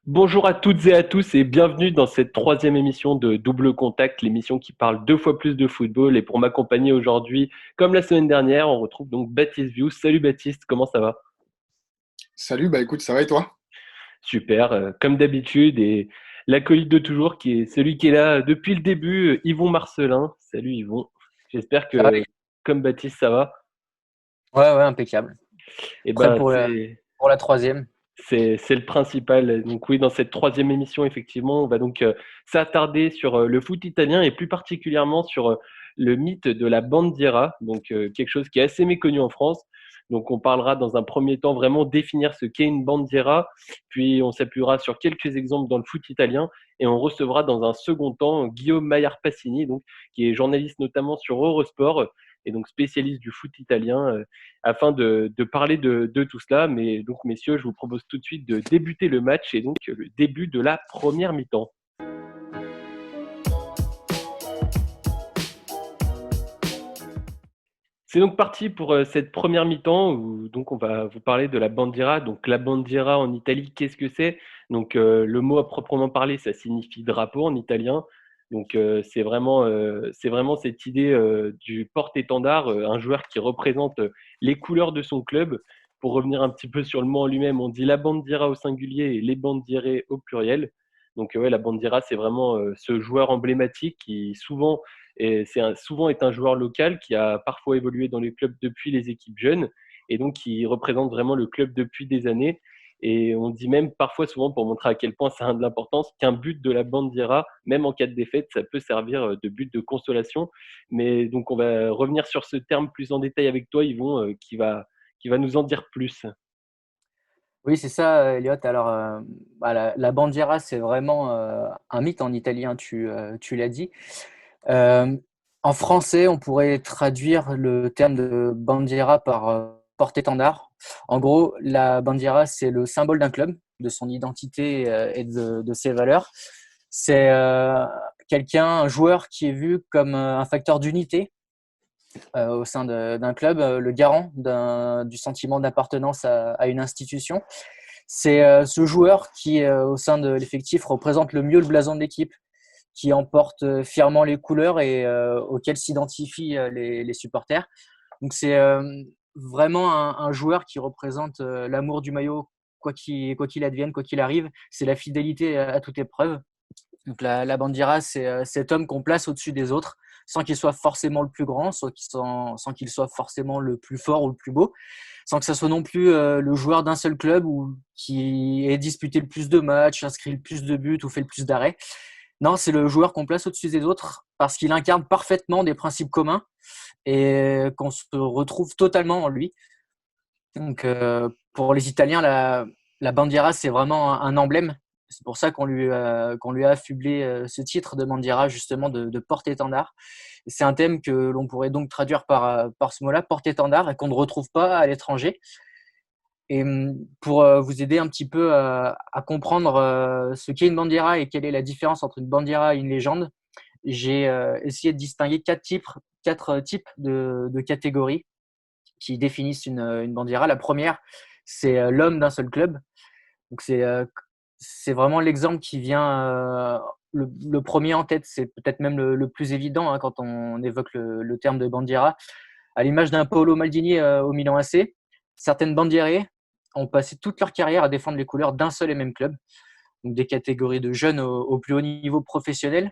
Bonjour à toutes et à tous et bienvenue dans cette troisième émission de Double Contact, l'émission qui parle deux fois plus de football. Et pour m'accompagner aujourd'hui, comme la semaine dernière, on retrouve donc Baptiste View. Salut Baptiste, comment ça va? Salut, bah écoute, ça va et toi? Super, comme d'habitude. Et l'acolyte de toujours, qui est celui qui est là depuis le début, Yvon Marcelin. Salut Yvon, j'espère Ça va? que comme Baptiste ça va. Ouais, ouais, impeccable. Et Prêt ben pour la troisième. c'est le principal. Donc oui, dans cette troisième émission, effectivement, on va donc s'attarder sur le foot italien et plus particulièrement sur le mythe de la bandiera, donc quelque chose qui est assez méconnu en France. Donc on parlera dans un premier temps vraiment définir ce qu'est une bandiera, puis on s'appuiera sur quelques exemples dans le foot italien et on recevra dans un second temps Guillaume Maillard-Passini, donc qui est journaliste notamment sur Eurosport et donc spécialiste du foot italien afin de parler de tout cela. Mais donc, messieurs, je vous propose tout de suite de débuter le match et donc le début de la première mi-temps. C'est donc parti pour cette première mi-temps où donc on va vous parler de la bandiera. Donc la bandiera en Italie, qu'est-ce que c'est? Donc le mot à proprement parler, ça signifie drapeau en italien. Donc c'est vraiment cette idée du porte-étendard, un joueur qui représente les couleurs de son club. Pour revenir un petit peu sur le mot en lui-même, on dit la bandiera au singulier et les bandiere au pluriel. Donc ouais, la bandiera, c'est vraiment ce joueur emblématique qui souvent souvent est un joueur local qui a parfois évolué dans les clubs depuis les équipes jeunes et donc qui représente vraiment le club depuis des années. Et on dit même parfois, souvent, pour montrer à quel point ça a de l'importance, qu'un but de la bandiera, même en cas de défaite, ça peut servir de but de consolation. Mais donc, on va revenir sur ce terme plus en détail avec toi, Yvon, qui va nous en dire plus. Oui, c'est ça, Elliot. Alors, la bandiera, c'est vraiment un mythe en italien, tu l'as dit. Euh, En français, on pourrait traduire le terme de bandiera par porte-étendard. En gros, la bandiera, c'est le symbole d'un club, de son identité et de ses valeurs. C'est quelqu'un, un joueur qui est vu comme un facteur d'unité au sein d'un club, le garant du sentiment d'appartenance à une institution. C'est ce joueur qui, au sein de l'effectif, représente le mieux le blason de l'équipe, qui emporte fièrement les couleurs et auquel s'identifient les supporters. Donc c'est vraiment un joueur qui représente l'amour du maillot, quoi qu'il advienne, quoi qu'il arrive. C'est la fidélité à toute épreuve. Donc la Bandira, c'est cet homme qu'on place au-dessus des autres, sans qu'il soit forcément le plus grand, sans qu'il soit forcément le plus fort ou le plus beau, sans que ça soit non plus le joueur d'un seul club ou qui ait disputé le plus de matchs, inscrit le plus de buts ou fait le plus d'arrêts. Non, c'est le joueur qu'on place au-dessus des autres parce qu'il incarne parfaitement des principes communs et qu'on se retrouve totalement en lui. Donc, pour les Italiens, la Bandiera, c'est vraiment un emblème. C'est pour ça qu'on lui a affublé ce titre de Bandiera, justement, de porte-étendard. C'est un thème que l'on pourrait donc traduire par ce mot-là, porte-étendard, et qu'on ne retrouve pas à l'étranger. Et pour vous aider un petit peu à comprendre ce qu'est une bandiera et quelle est la différence entre une bandiera et une légende, j'ai essayé de distinguer quatre types de catégories qui définissent une bandiera. La première, c'est l'homme d'un seul club. Donc c'est vraiment l'exemple qui vient le premier en tête. C'est peut-être même le plus évident hein, quand on évoque le terme de bandiera. À l'image d'un Paolo Maldini au Milan AC, certaines bandiere ont passé toute leur carrière à défendre les couleurs d'un seul et même club. Donc des catégories de jeunes au plus haut niveau professionnel.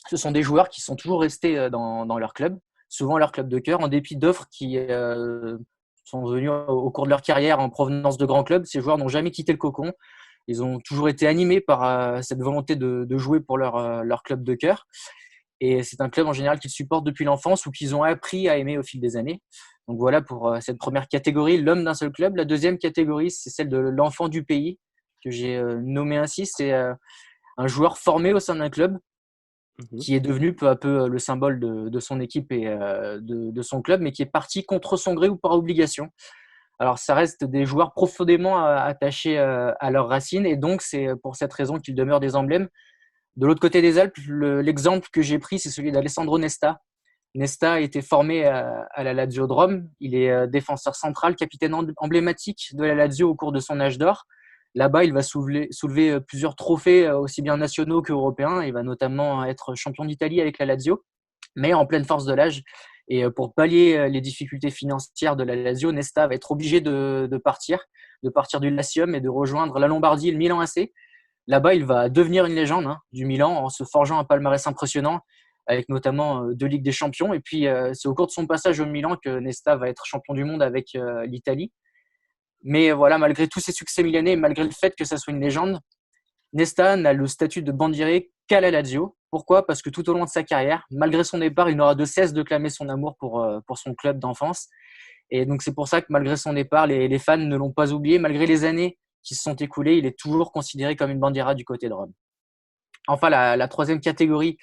Ce sont des joueurs qui sont toujours restés dans leur club, souvent leur club de cœur, en dépit d'offres qui sont venues au cours de leur carrière en provenance de grands clubs. Ces joueurs n'ont jamais quitté le cocon. Ils ont toujours été animés par cette volonté de jouer pour leur club de cœur. Et c'est un club en général qu'ils supportent depuis l'enfance ou qu'ils ont appris à aimer au fil des années. Donc voilà pour cette première catégorie, l'homme d'un seul club. La deuxième catégorie, c'est celle de l'enfant du pays, que j'ai nommé ainsi. C'est un joueur formé au sein d'un club Mhm. qui est devenu peu à peu le symbole de son équipe et de son club, mais qui est parti contre son gré ou par obligation. Alors, ça reste des joueurs profondément attachés à leurs racines, et donc c'est pour cette raison qu'ils demeurent des emblèmes. De l'autre côté des Alpes, l'exemple que j'ai pris, c'est celui d'Alessandro Nesta. Nesta a été formé à la Lazio de Rome. Il est défenseur central, capitaine emblématique de la Lazio au cours de son âge d'or. Là-bas, il va soulever plusieurs trophées, aussi bien nationaux qu'européens. Il va notamment être champion d'Italie avec la Lazio, mais en pleine force de l'âge. Et pour pallier les difficultés financières de la Lazio, Nesta va être obligé de partir du Latium et de rejoindre la Lombardie et le Milan AC. Là-bas, il va devenir une légende, hein, du Milan en se forgeant un palmarès impressionnant, avec notamment 2 Ligues des Champions. Et puis, c'est au cours de son passage au Milan que Nesta va être champion du monde avec l'Italie. Mais voilà, malgré tous ses succès milanais et malgré le fait que ça soit une légende, Nesta n'a le statut de bandiere qu'à la Lazio. Pourquoi? Parce que tout au long de sa carrière, malgré son départ, il n'aura de cesse de clamer son amour pour son club d'enfance. Et donc c'est pour ça que malgré son départ, les fans ne l'ont pas oublié. Malgré les années qui se sont écoulées, il est toujours considéré comme une bandiera du côté de Rome. Enfin, la troisième catégorie,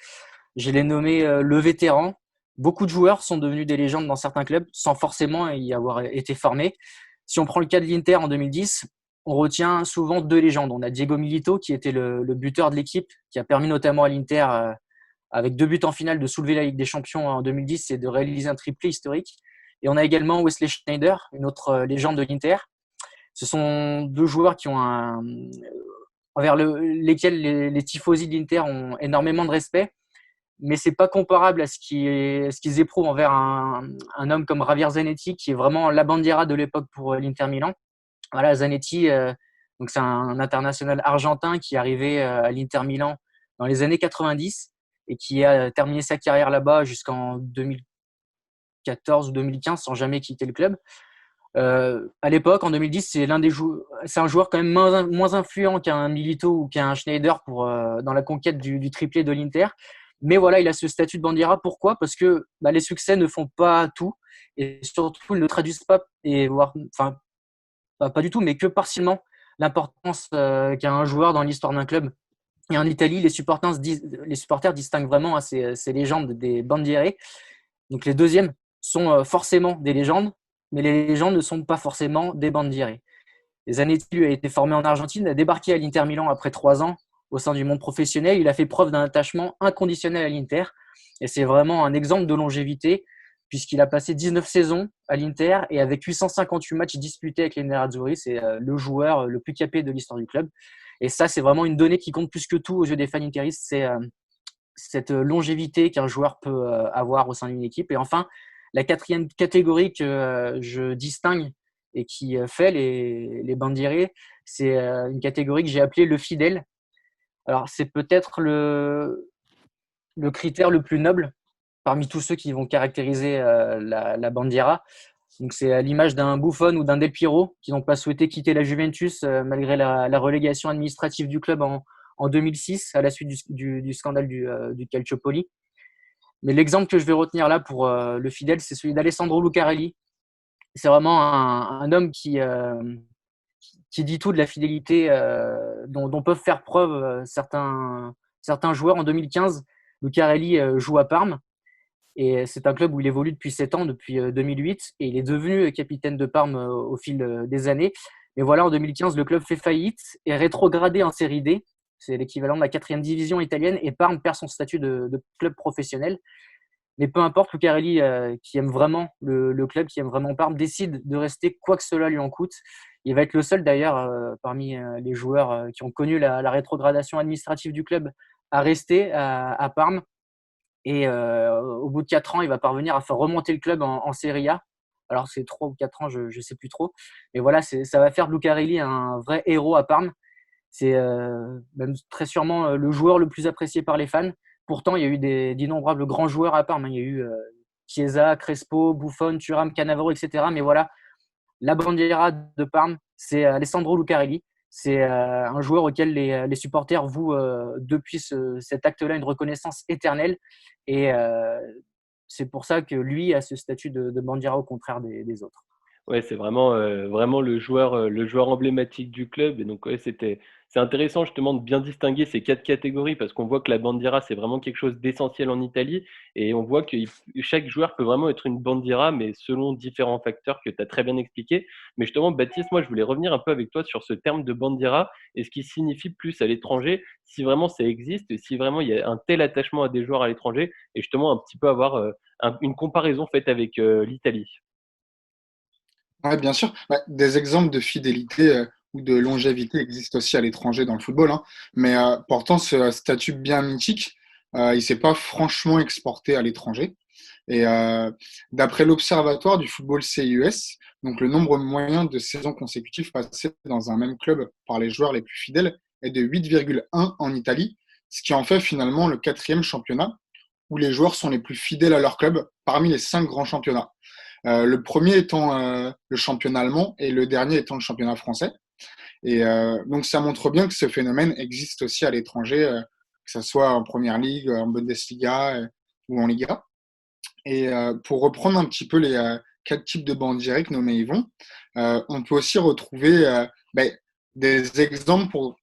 je l'ai nommée le vétéran. Beaucoup de joueurs sont devenus des légendes dans certains clubs sans forcément y avoir été formés. Si on prend le cas de l'Inter en 2010, on retient souvent 2 légendes. On a Diego Milito, qui était le buteur de l'équipe, qui a permis notamment à l'Inter, avec 2 buts en finale, de soulever la Ligue des Champions en 2010 et de réaliser un triplé historique. Et on a également Wesley Schneider, une autre légende de l'Inter. Ce sont 2 joueurs envers lesquels les tifosi de l'Inter ont énormément de respect, mais c'est pas comparable à ce qu'ils éprouvent envers un homme comme Javier Zanetti, qui est vraiment la bandiera de l'époque pour l'Inter Milan. Voilà, Zanetti, donc c'est un international argentin qui est arrivé à l'Inter Milan dans les années 90 et qui a terminé sa carrière là-bas jusqu'en 2014 ou 2015 sans jamais quitter le club. À l'époque, en 2010, c'est un joueur quand même moins influent qu'un Milito ou qu'un Schneider dans la conquête du triplé de l'Inter. Mais voilà, il a ce statut de bandiera. Pourquoi? Parce que les succès ne font pas tout et surtout ils ne traduisent pas enfin pas du tout, mais que partiellement l'importance qu'a un joueur dans l'histoire d'un club. Et en Italie, les supporters distinguent vraiment ces légendes des bandiere. Donc les deuxièmes sont forcément des légendes, mais les légendes ne sont pas forcément des bandiere. Zanetti lui a été formé en Argentine, a débarqué à l'Inter Milan après 3 ans au sein du monde professionnel. Il a fait preuve d'un attachement inconditionnel à l'Inter. Et c'est vraiment un exemple de longévité, puisqu'il a passé 19 saisons à l'Inter et avec 858 matchs disputés avec les Nerazzurri, c'est le joueur le plus capé de l'histoire du club. Et ça, c'est vraiment une donnée qui compte plus que tout aux yeux des fans interistes, c'est cette longévité qu'un joueur peut avoir au sein d'une équipe. Et enfin, la quatrième catégorie que je distingue et qui fait les bandiere, c'est une catégorie que j'ai appelée le fidèle. Alors, c'est peut-être le critère le plus noble parmi tous ceux qui vont caractériser la bandiera. Donc, c'est à l'image d'un Buffon ou d'un Del Piero qui n'ont pas souhaité quitter la Juventus malgré la relégation administrative du club en 2006 à la suite du scandale du Calciopoli. Mais l'exemple que je vais retenir là pour le fidèle, c'est celui d'Alessandro Lucarelli. C'est vraiment un homme qui dit tout de la fidélité dont peuvent faire preuve certains joueurs. En 2015, Lucarelli joue à Parme. Et c'est un club où il évolue depuis 7 ans, depuis 2008, et il est devenu capitaine de Parme au fil des années. Mais voilà, en 2015, le club fait faillite, est rétrogradé en Série D, c'est l'équivalent de la 4e division italienne, et Parme perd son statut de club professionnel. Mais peu importe, Lucarelli, qui aime vraiment le club, qui aime vraiment Parme, décide de rester quoi que cela lui en coûte. Il va être le seul d'ailleurs parmi les joueurs qui ont connu la rétrogradation administrative du club à rester à Parme. Et au bout de 4 ans, il va parvenir à faire remonter le club en Serie A. Alors, c'est 3 ou 4 ans, je ne sais plus trop. Mais voilà, ça va faire de Lucarelli un vrai héros à Parme. C'est même très sûrement le joueur le plus apprécié par les fans. Pourtant, il y a eu d'innombrables grands joueurs à Parme. Il y a eu Chiesa, Crespo, Buffon, Thuram, Cannavaro, etc. Mais voilà, la bandiera de Parme, c'est Alessandro Lucarelli. C'est un joueur auquel les supporters vouent depuis cet acte-là une reconnaissance éternelle. Et c'est pour ça que lui a ce statut de bandiera au contraire des autres. Ouais, c'est vraiment le joueur emblématique du club. Et donc, ouais, c'est intéressant justement de bien distinguer ces 4 catégories parce qu'on voit que la bandiera, c'est vraiment quelque chose d'essentiel en Italie. Et on voit que chaque joueur peut vraiment être une bandiera, mais selon différents facteurs que tu as très bien expliqué. Mais justement, Baptiste, moi, je voulais revenir un peu avec toi sur ce terme de bandiera et ce qui signifie plus à l'étranger, si vraiment ça existe, et si vraiment il y a un tel attachement à des joueurs à l'étranger, et justement un petit peu avoir une comparaison faite avec l'Italie. Ouais, bien sûr. Des exemples de fidélité ou de longévité existe aussi à l'étranger dans le football, hein. Mais pourtant, ce statut bien mythique, il s'est pas franchement exporté à l'étranger. Et d'après l'Observatoire du football CIUS, donc le nombre moyen de saisons consécutives passées dans un même club par les joueurs les plus fidèles est de 8,1 en Italie, ce qui en fait finalement le quatrième championnat où les joueurs sont les plus fidèles à leur club parmi les 5 grands championnats. Le premier étant le championnat allemand et le dernier étant le championnat français. Et donc ça montre bien que ce phénomène existe aussi à l'étranger, que ce soit en Première Ligue, en Bundesliga ou en Liga. Et pour reprendre un petit peu les 4 types de bandiérés que nommés Yvon, on peut aussi retrouver des exemples pour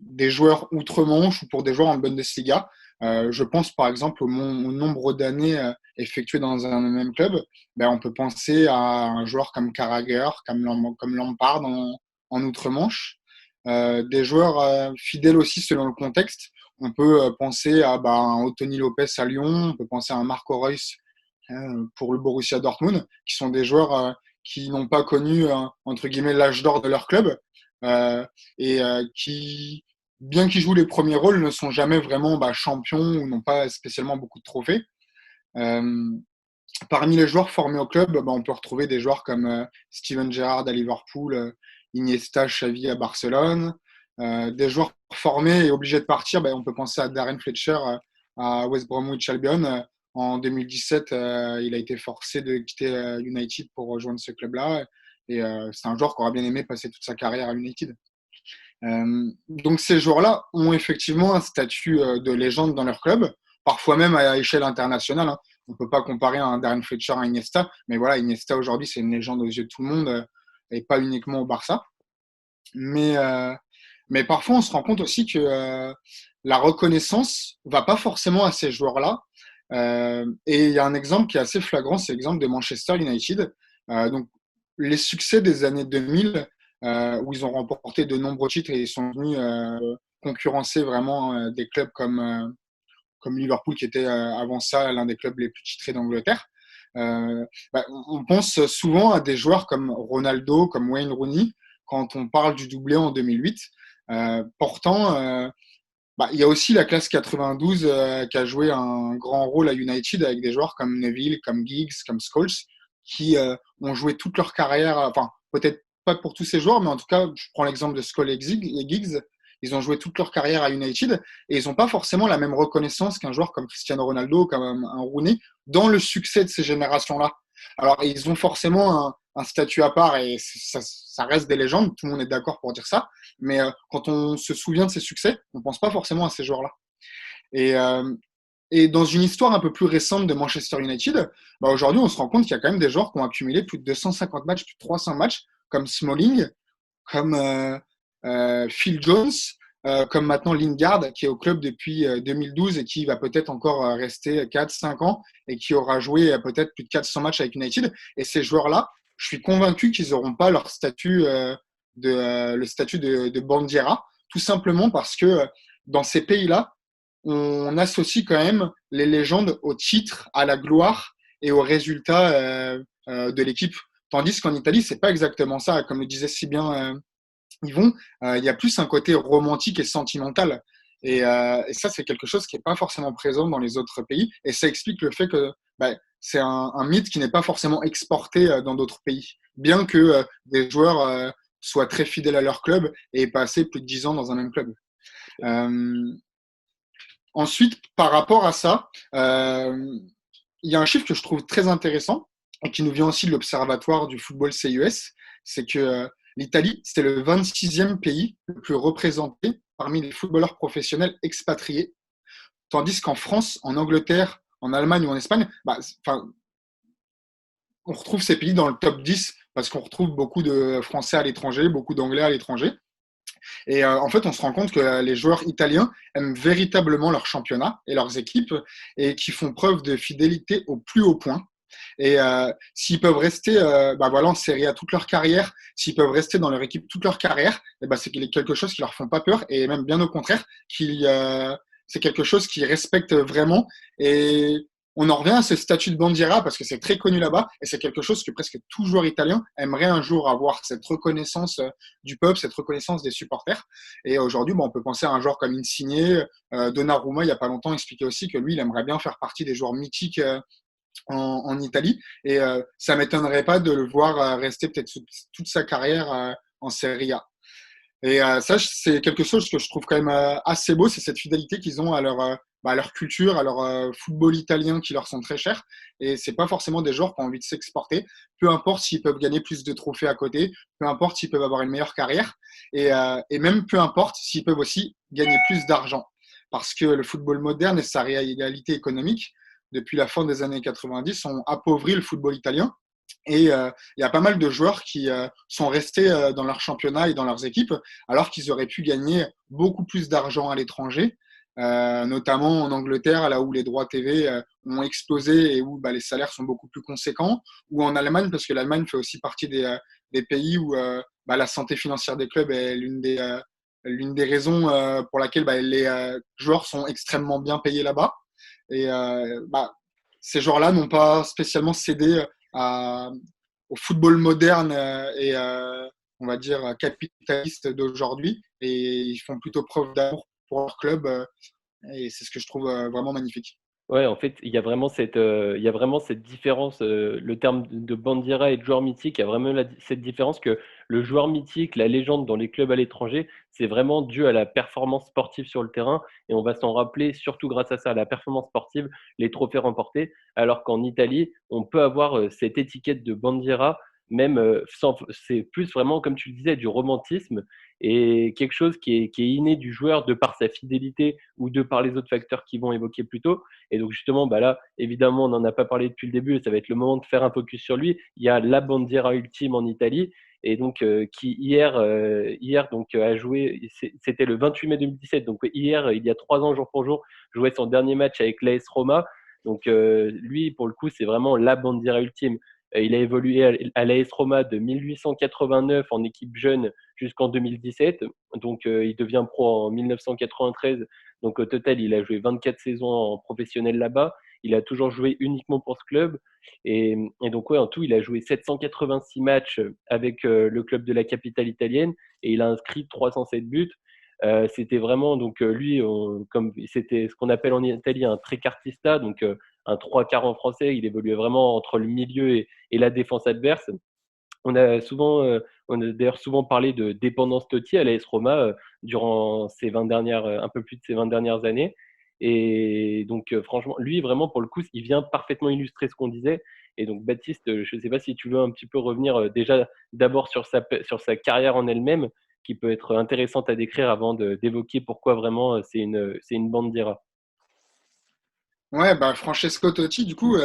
des joueurs outre-Manche ou pour des joueurs en Bundesliga. Je pense par exemple au nombre d'années effectuées dans un même club. On peut penser à un joueur comme Carragher, comme Lampard en outre-Manche. Des joueurs fidèles aussi selon le contexte. On peut penser à un Anthony Lopez à Lyon, on peut penser à un Marco Reus pour le Borussia Dortmund, qui sont des joueurs qui n'ont pas connu entre guillemets l'âge d'or de leur club et qui, bien qu'ils jouent les premiers rôles, ne sont jamais vraiment champions ou n'ont pas spécialement beaucoup de trophées. Euh, Parmi les joueurs formés au club, on peut retrouver des joueurs comme Steven Gerrard à Liverpool, Iniesta, Xavi à Barcelone. Des joueurs formés et obligés de partir, on peut penser à Darren Fletcher à West Bromwich Albion. En 2017, il a été forcé de quitter United pour rejoindre ce club-là. Et c'est un joueur qui aura bien aimé passer toute sa carrière à United. Donc ces joueurs-là ont effectivement un statut de légende dans leur club, parfois même à échelle internationale, hein. On ne peut pas comparer un Darren Fletcher à Iniesta, mais voilà, Iniesta aujourd'hui c'est une légende aux yeux de tout le monde et pas uniquement au Barça. Mais, mais parfois on se rend compte aussi que la reconnaissance va pas forcément à ces joueurs-là. Et il y a un exemple qui est assez flagrant, c'est l'exemple de Manchester United. Donc les succès des années 2000 où ils ont remporté de nombreux titres et ils sont venus concurrencer vraiment des clubs comme Liverpool, qui était avant ça l'un des clubs les plus titrés d'Angleterre. On pense souvent à des joueurs comme Ronaldo, comme Wayne Rooney, quand on parle du doublé en 2008. Pourtant, il y a aussi la classe 92 qui a joué un grand rôle à United avec des joueurs comme Neville, comme Giggs, comme Scholes, qui ont joué toute leur carrière, enfin peut-être pas pour tous ces joueurs, mais en tout cas, je prends l'exemple de Scholes et Giggs, ils ont joué toute leur carrière à United et ils n'ont pas forcément la même reconnaissance qu'un joueur comme Cristiano Ronaldo, comme un Rooney, dans le succès de ces générations-là. Alors, ils ont forcément un statut à part et ça reste des légendes, tout le monde est d'accord pour dire ça, mais quand on se souvient de ces succès, on ne pense pas forcément à ces joueurs-là. Et, et dans une histoire un peu plus récente de Manchester United, aujourd'hui, on se rend compte qu'il y a quand même des joueurs qui ont accumulé plus de 250 matchs, plus de 300 matchs, comme Smalling, comme Phil Jones, comme maintenant Lingard, qui est au club depuis 2012 et qui va peut-être encore rester 4-5 ans et qui aura joué peut-être plus de 400 matchs avec United. Et ces joueurs-là, je suis convaincu qu'ils n'auront pas leur statut, le statut de bandiera, tout simplement parce que dans ces pays-là, on associe quand même les légendes au titre, à la gloire et aux résultats de l'équipe. Tandis qu'en Italie, c'est pas exactement ça. Comme le disait si bien Yvon, il y a plus un côté romantique et sentimental. Et ça, c'est quelque chose qui n'est pas forcément présent dans les autres pays. Et ça explique le fait que c'est un mythe qui n'est pas forcément exporté dans d'autres pays. Bien que des joueurs soient très fidèles à leur club et aient passé plus de 10 ans dans un même club. Ensuite, par rapport à ça, il y a un chiffre que je trouve très intéressant et qui nous vient aussi de l'Observatoire du football CIUS, c'est que l'Italie, c'est le 26e pays le plus représenté parmi les footballeurs professionnels expatriés, tandis qu'en France, en Angleterre, en Allemagne ou en Espagne, on retrouve ces pays dans le top 10 parce qu'on retrouve beaucoup de Français à l'étranger, beaucoup d'Anglais à l'étranger. Et en fait, on se rend compte que les joueurs italiens aiment véritablement leur championnat et leurs équipes et qui font preuve de fidélité au plus haut point. Et s'ils peuvent rester en Serie A toute leur carrière, s'ils peuvent rester dans leur équipe toute leur carrière, c'est quelque chose qui leur font pas peur et même bien au contraire, c'est quelque chose qu'ils respectent vraiment. Et on en revient à ce statut de bandiera parce que c'est très connu là-bas et c'est quelque chose que presque tout joueur italien aimerait un jour avoir, cette reconnaissance du peuple, cette reconnaissance des supporters. Et aujourd'hui, on peut penser à un joueur comme Insigne, Donnarumma, il n'y a pas longtemps, expliquait aussi que lui, il aimerait bien faire partie des joueurs mythiques en Italie. Et ça m'étonnerait pas de le voir rester peut-être toute sa carrière en Serie A. Et ça, c'est quelque chose que je trouve quand même assez beau, c'est cette fidélité qu'ils ont à leur culture, à leur football italien qui leur sont très chers. Et c'est pas forcément des joueurs qui ont envie de s'exporter, peu importe s'ils peuvent gagner plus de trophées à côté, peu importe s'ils peuvent avoir une meilleure carrière, et même peu importe s'ils peuvent aussi gagner plus d'argent. Parce que le football moderne et sa réalité économique, depuis la fin des années 90, ont appauvri le football italien. Et il y a pas mal de joueurs qui sont restés dans leur championnat et dans leurs équipes, alors qu'ils auraient pu gagner beaucoup plus d'argent à l'étranger, notamment en Angleterre, là où les droits TV ont explosé et où les salaires sont beaucoup plus conséquents, ou en Allemagne, parce que l'Allemagne fait aussi partie des pays où la santé financière des clubs est l'une des raisons pour laquelle les joueurs sont extrêmement bien payés là-bas. Et ces joueurs-là n'ont pas spécialement cédé à, au football moderne et on va dire capitaliste d'aujourd'hui, et ils font plutôt preuve d'amour pour leur club et c'est ce que je trouve vraiment magnifique. Ouais, en fait, il y a vraiment cette différence. Le terme de bandiera et de joueur mythique, il y a vraiment cette différence que le joueur mythique, la légende dans les clubs à l'étranger, c'est vraiment dû à la performance sportive sur le terrain. Et on va s'en rappeler, surtout grâce à ça, à la performance sportive, les trophées remportés. Alors qu'en Italie, on peut avoir cette étiquette de bandiera, même sans, c'est plus vraiment, comme tu le disais, du romantisme et quelque chose qui est inné du joueur de par sa fidélité ou de par les autres facteurs qui vont évoquer plus tôt. Et donc justement, là, évidemment, on n'en a pas parlé depuis le début et ça va être le moment de faire un focus sur lui. Il y a la Bandiera Ultime en Italie et donc qui hier donc a joué, c'était le 28 mai 2017, donc hier, il y a 3 ans jour pour jour, jouait son dernier match avec l'AS Roma. Donc lui, pour le coup, c'est vraiment la Bandiera Ultime. Il a évolué à l'AS Roma de 1889 en équipe jeune jusqu'en 2017. Donc, il devient pro en 1993. Donc, au total, il a joué 24 saisons en professionnel là-bas. Il a toujours joué uniquement pour ce club. Et donc, ouais, en tout, il a joué 786 matchs avec le club de la capitale italienne et il a inscrit 307 buts. C'était vraiment, donc lui, comme c'était ce qu'on appelle en Italie un trequartista, donc un trois quarts en français. Il évoluait vraiment entre le milieu et la défense adverse. On a d'ailleurs souvent parlé de dépendance Totti à l'AS Roma durant ces 20 dernières, un peu plus de ces 20 dernières années. Et donc, franchement, lui, vraiment, pour le coup, il vient parfaitement illustrer ce qu'on disait. Et donc, Baptiste, je ne sais pas si tu veux un petit peu revenir déjà d'abord sur sa carrière en elle-même, qui peut être intéressante à décrire avant d'évoquer pourquoi vraiment c'est une bande d'Ira. Ouais, Francesco Totti, du coup,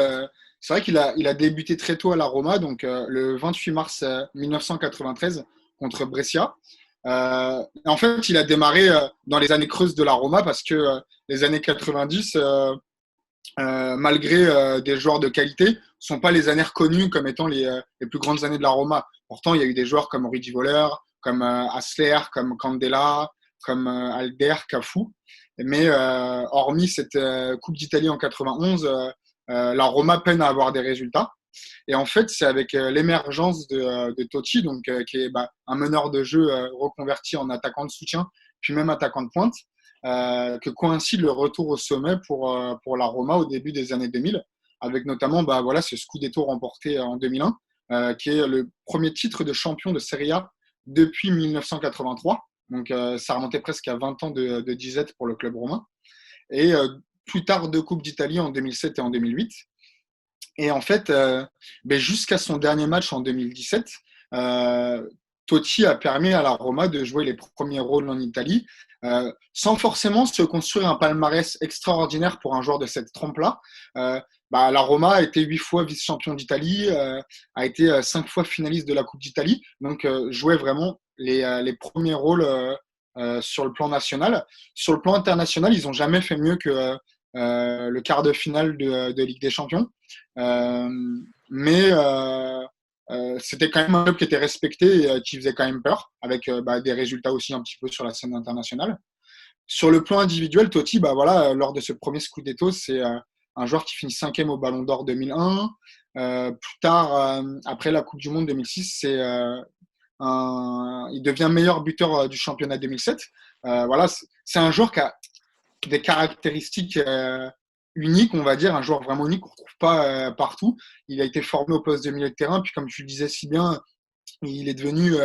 c'est vrai il a débuté très tôt à la Roma, donc le 28 mars 1993 contre Brescia. En fait, il a démarré dans les années creuses de la Roma parce que les années 90, malgré des joueurs de qualité, sont pas les années reconnues comme étant les plus grandes années de la Roma. Pourtant, il y a eu des joueurs comme Rudi Voller, comme Hassler, comme Candela, comme Alder, Cafu. Mais hormis cette Coupe d'Italie en 91, la Roma peine à avoir des résultats. Et en fait, c'est avec l'émergence de Totti, donc, qui est un meneur de jeu reconverti en attaquant de soutien, puis même attaquant de pointe, que coïncide le retour au sommet pour la Roma au début des années 2000, avec notamment ce Scudetto remporté en 2001, qui est le premier titre de champion de Serie A depuis 1983. Donc ça remontait presque à 20 ans de disette pour le club romain. Et plus tard, deux Coupes d'Italie en 2007 et en 2008. Et en fait, jusqu'à son dernier match en 2017, Totti a permis à la Roma de jouer les premiers rôles en Italie, sans forcément se construire un palmarès extraordinaire pour un joueur de cette trempe-là. La Roma a été 8 fois vice-champion d'Italie, a été 5 fois finaliste de la Coupe d'Italie, donc jouait vraiment les premiers rôles sur le plan national. Sur le plan international, ils n'ont jamais fait mieux que le quart de finale de Ligue des Champions. Euh, mais c'était quand même un club qui était respecté et qui faisait quand même peur, avec des résultats aussi un petit peu sur la scène internationale. Sur le plan individuel, Totti, lors de ce premier Scudetto, c'est un joueur qui finit cinquième au Ballon d'Or 2001. Plus tard, après la Coupe du Monde 2006, il devient meilleur buteur du championnat 2007. Voilà, c'est un joueur qui a des caractéristiques uniques, on va dire, un joueur vraiment unique qu'on ne retrouve pas partout. Il a été formé au poste de milieu de terrain, puis comme tu le disais si bien, il est devenu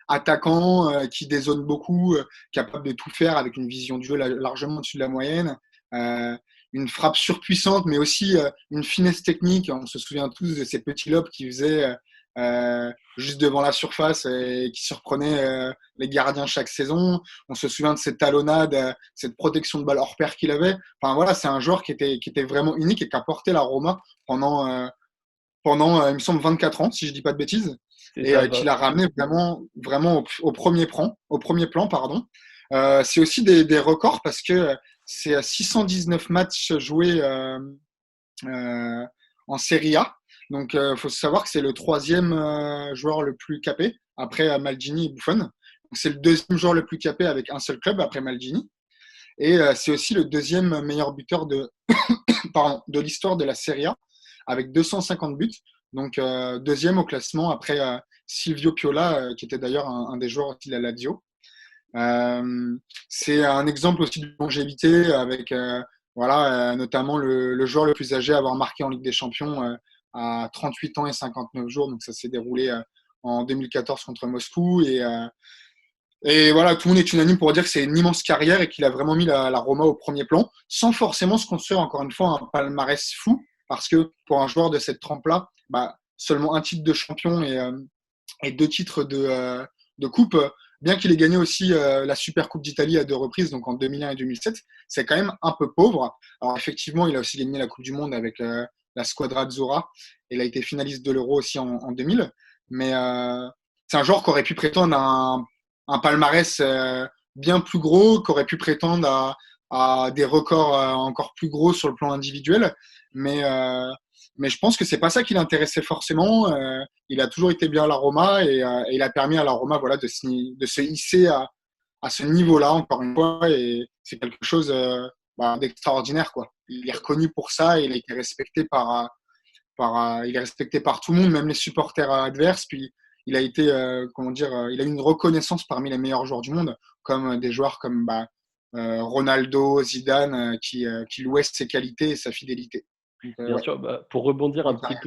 attaquant qui dézone beaucoup, capable de tout faire avec une vision du jeu largement au-dessus de la moyenne. Euh, une frappe surpuissante, mais aussi une finesse technique. On se souvient tous de ces petits lobes qu'il faisait juste devant la surface et qui surprenaient les gardiens chaque saison. On se souvient de ces talonnades, cette protection de balle hors pair qu'il avait. Enfin voilà, c'est un joueur qui était vraiment unique et qui a porté la Roma pendant il me semble, 24 ans, si je dis pas de bêtises, C'est et ça, qui l'a ramené vraiment au premier plan, pardon. C'est aussi des records parce que c'est 619 matchs joués en Serie A. Donc, il faut savoir que c'est le troisième joueur le plus capé après Maldini et Buffon. Donc, c'est le deuxième joueur le plus capé avec un seul club après Maldini. Et c'est aussi le deuxième meilleur buteur de l'histoire de la Serie A avec 250 buts. Donc, deuxième au classement après Silvio Piola, qui était d'ailleurs un des joueurs de la Lazio. C'est un exemple aussi de longévité avec voilà, notamment le joueur le plus âgé à avoir marqué en Ligue des Champions à 38 ans et 59 jours. Donc, ça s'est déroulé en 2014 contre Moscou. Et voilà, tout le monde est unanime pour dire que c'est une immense carrière et qu'il a vraiment mis la Roma au premier plan, sans forcément se construire, encore une fois, un palmarès fou, parce que pour un joueur de cette trempe-là, bah, seulement un titre de champion et deux titres de coupe, bien qu'il ait gagné aussi la Super Coupe d'Italie à deux reprises, donc en 2001 et 2007, c'est quand même un peu pauvre. Alors effectivement, il a aussi gagné la Coupe du Monde avec la Squadra Azzurra, et il a été finaliste de l'Euro aussi en 2000, mais c'est un joueur qui aurait pu prétendre à un palmarès bien plus gros, qui aurait pu prétendre à des records encore plus gros sur le plan individuel. Mais, euh, mais je pense que c'est pas ça qui l'intéressait forcément. Il a toujours été bien à la Roma et il a permis à la Roma voilà, de se hisser à ce niveau-là, encore une fois. Et c'est quelque chose d'extraordinaire, quoi. Il est reconnu pour ça et il a été respecté il est respecté par tout le monde, même les supporters adverses. Puis il a été, comment dire, il a eu une reconnaissance parmi les meilleurs joueurs du monde, comme des joueurs comme Ronaldo, Zidane, qui louaient ses qualités et sa fidélité. Donc, Bien ouais, sûr, pour rebondir un petit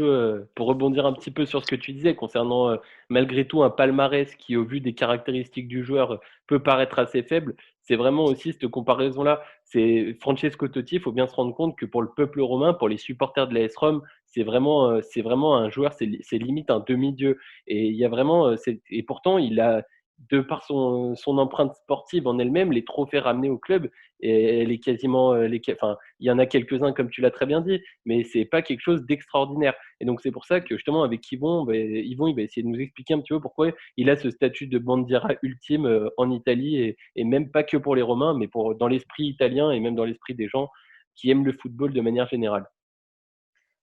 peu sur ce que tu disais concernant malgré tout un palmarès qui, au vu des caractéristiques du joueur, peut paraître assez faible, c'est vraiment aussi cette comparaison-là. C'est Francesco Totti, il faut bien se rendre compte que pour le peuple romain, pour les supporters de l'AS Rome, c'est vraiment un joueur, c'est limite un demi-dieu. Et il y a vraiment, et pourtant, il a, de par son empreinte sportive en elle-même, les trophées ramenés au club, et elle est quasiment, enfin, il y en a quelques-uns comme tu l'as très bien dit, mais c'est pas quelque chose d'extraordinaire. Et donc c'est pour ça que justement avec Yvon, Yvon il va essayer de nous expliquer un petit peu pourquoi il a ce statut de bandiera ultime en Italie et même pas que pour les Romains, mais dans l'esprit italien et même dans l'esprit des gens qui aiment le football de manière générale.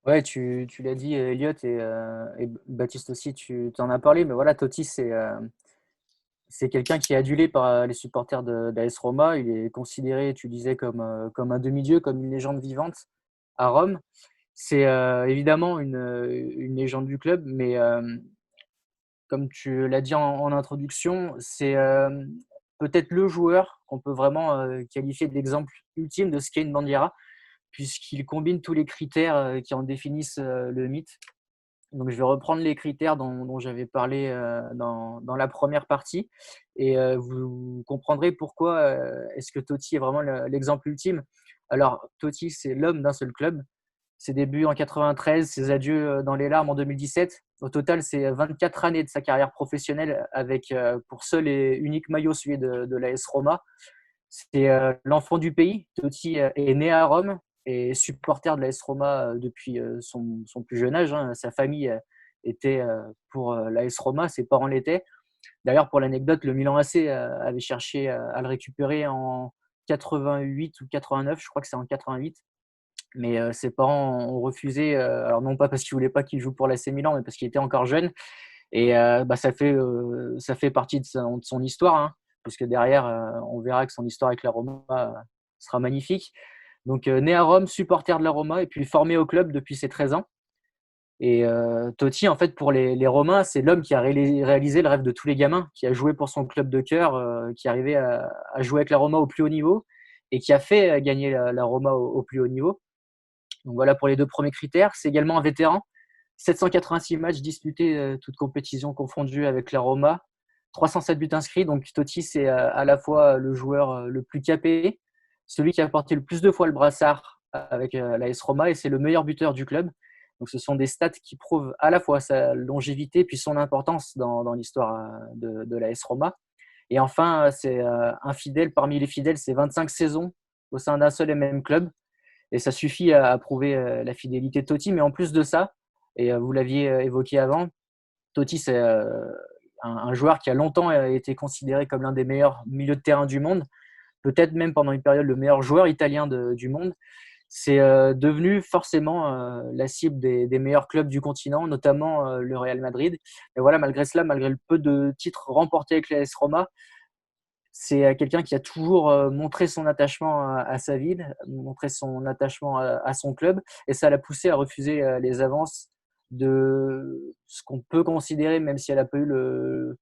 Ouais, tu l'as dit, Elliot, et Baptiste aussi, tu t'en as parlé, mais voilà, Totti, c'est quelqu'un qui est adulé par les supporters de l'AS Roma. Il est considéré, tu disais, comme un demi-dieu, comme une légende vivante à Rome. C'est évidemment une légende du club, mais comme tu l'as dit en introduction, c'est peut-être le joueur qu'on peut vraiment qualifier de l'exemple ultime de ce qu'est une bandiera, puisqu'il combine tous les critères qui en définissent le mythe. Donc, je vais reprendre les critères dont j'avais parlé dans la première partie et vous comprendrez pourquoi est-ce que Totti est vraiment l'exemple ultime. Alors, Totti, c'est l'homme d'un seul club. Ses débuts en 93, ses adieux dans les larmes en 2017. Au total, c'est 24 années de sa carrière professionnelle avec pour seul et unique maillot celui de l'AS Roma. C'est l'enfant du pays. Totti est né à Rome et supporter de l'AS Roma depuis son plus jeune âge, hein. Sa famille était pour l'AS Roma, ses parents l'étaient. D'ailleurs, pour l'anecdote, le Milan AC avait cherché à le récupérer en 88 ou 89, je crois que c'est en 88. Mais ses parents ont refusé, alors non pas parce qu'ils ne voulaient pas qu'il joue pour l'AC Milan, mais parce qu'il était encore jeune. Et ça fait partie de son histoire, hein, puisque derrière, on verra que son histoire avec la Roma sera magnifique. Donc, né à Rome, supporter de la Roma et puis formé au club depuis ses 13 ans. Et Totti, en fait, pour les Romains, c'est l'homme qui a réalisé le rêve de tous les gamins, qui a joué pour son club de cœur, qui arrivait à jouer avec la Roma au plus haut niveau et qui a fait gagner la Roma au plus haut niveau. Donc voilà pour les 2 premiers critères. C'est également un vétéran. 786 matchs disputés, toutes compétitions confondues avec la Roma. 307 buts inscrits. Donc Totti, c'est à la fois le joueur le plus capé, celui qui a porté le plus de fois le brassard avec l'AS Roma et c'est le meilleur buteur du club. Donc ce sont des stats qui prouvent à la fois sa longévité puis son importance dans l'histoire de l'AS Roma. Et enfin, c'est un fidèle parmi les fidèles, c'est 25 saisons au sein d'un seul et même club. Et ça suffit à prouver la fidélité de Totti. Mais en plus de ça, et vous l'aviez évoqué avant, Totti, c'est un joueur qui a longtemps été considéré comme l'un des meilleurs milieux de terrain du monde, peut-être même pendant une période le meilleur joueur italien du monde. C'est devenu forcément la cible des meilleurs clubs du continent, notamment le Real Madrid. Et voilà, malgré cela, malgré le peu de titres remportés avec l'AS Roma, c'est quelqu'un qui a toujours montré son attachement à sa ville, montré son attachement à son club, et ça l'a poussé à refuser les avances de ce qu'on peut considérer, même si elle n'a pas eu le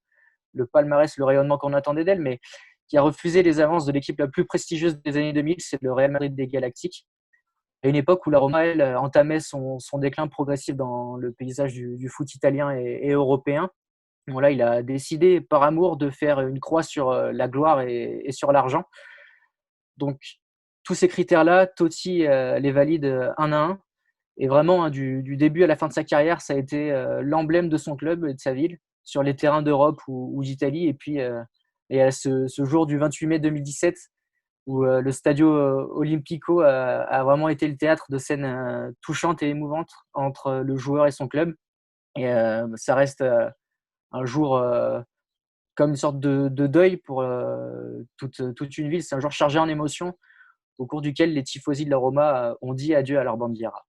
palmarès, le rayonnement qu'on attendait d'elle, mais qui a refusé les avances de l'équipe la plus prestigieuse des années 2000, c'est le Real Madrid des Galactiques, à une époque où la Roma, elle, entamait son déclin progressif dans le paysage du foot italien et européen. Voilà, il a décidé par amour de faire une croix sur la gloire et sur l'argent. Donc, tous ces critères-là, Totti les valide un à un. Et vraiment, hein, du début à la fin de sa carrière, ça a été l'emblème de son club et de sa ville, sur les terrains d'Europe ou d'Italie. Et puis, et à ce jour du 28 mai 2017, où le Stadio Olimpico a vraiment été le théâtre de scènes touchantes et émouvantes entre le joueur et son club. Et ça reste un jour comme une sorte de deuil pour toute une ville. C'est un jour chargé en émotions au cours duquel les tifosi de la Roma ont dit adieu à leur bandiera.